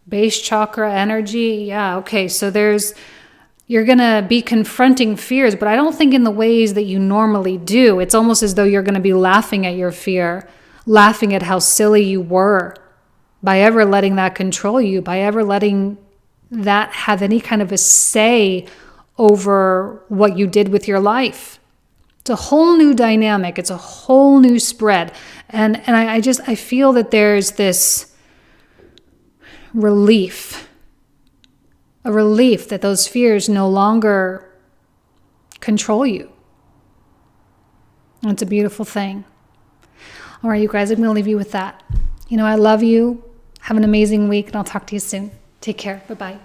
Base chakra energy. Yeah, okay. So you're going to be confronting fears, but I don't think in the ways that you normally do. It's almost as though you're going to be laughing at your fear, laughing at how silly you were by ever letting that control you, by ever letting that have any kind of a say over what you did with your life. It's a whole new dynamic. It's a whole new spread. And I feel that there's this relief, a relief that those fears no longer control you. And it's a beautiful thing. All right, you guys, I'm going to leave you with that. I love you. Have an amazing week, and I'll talk to you soon. Take care. Bye-bye.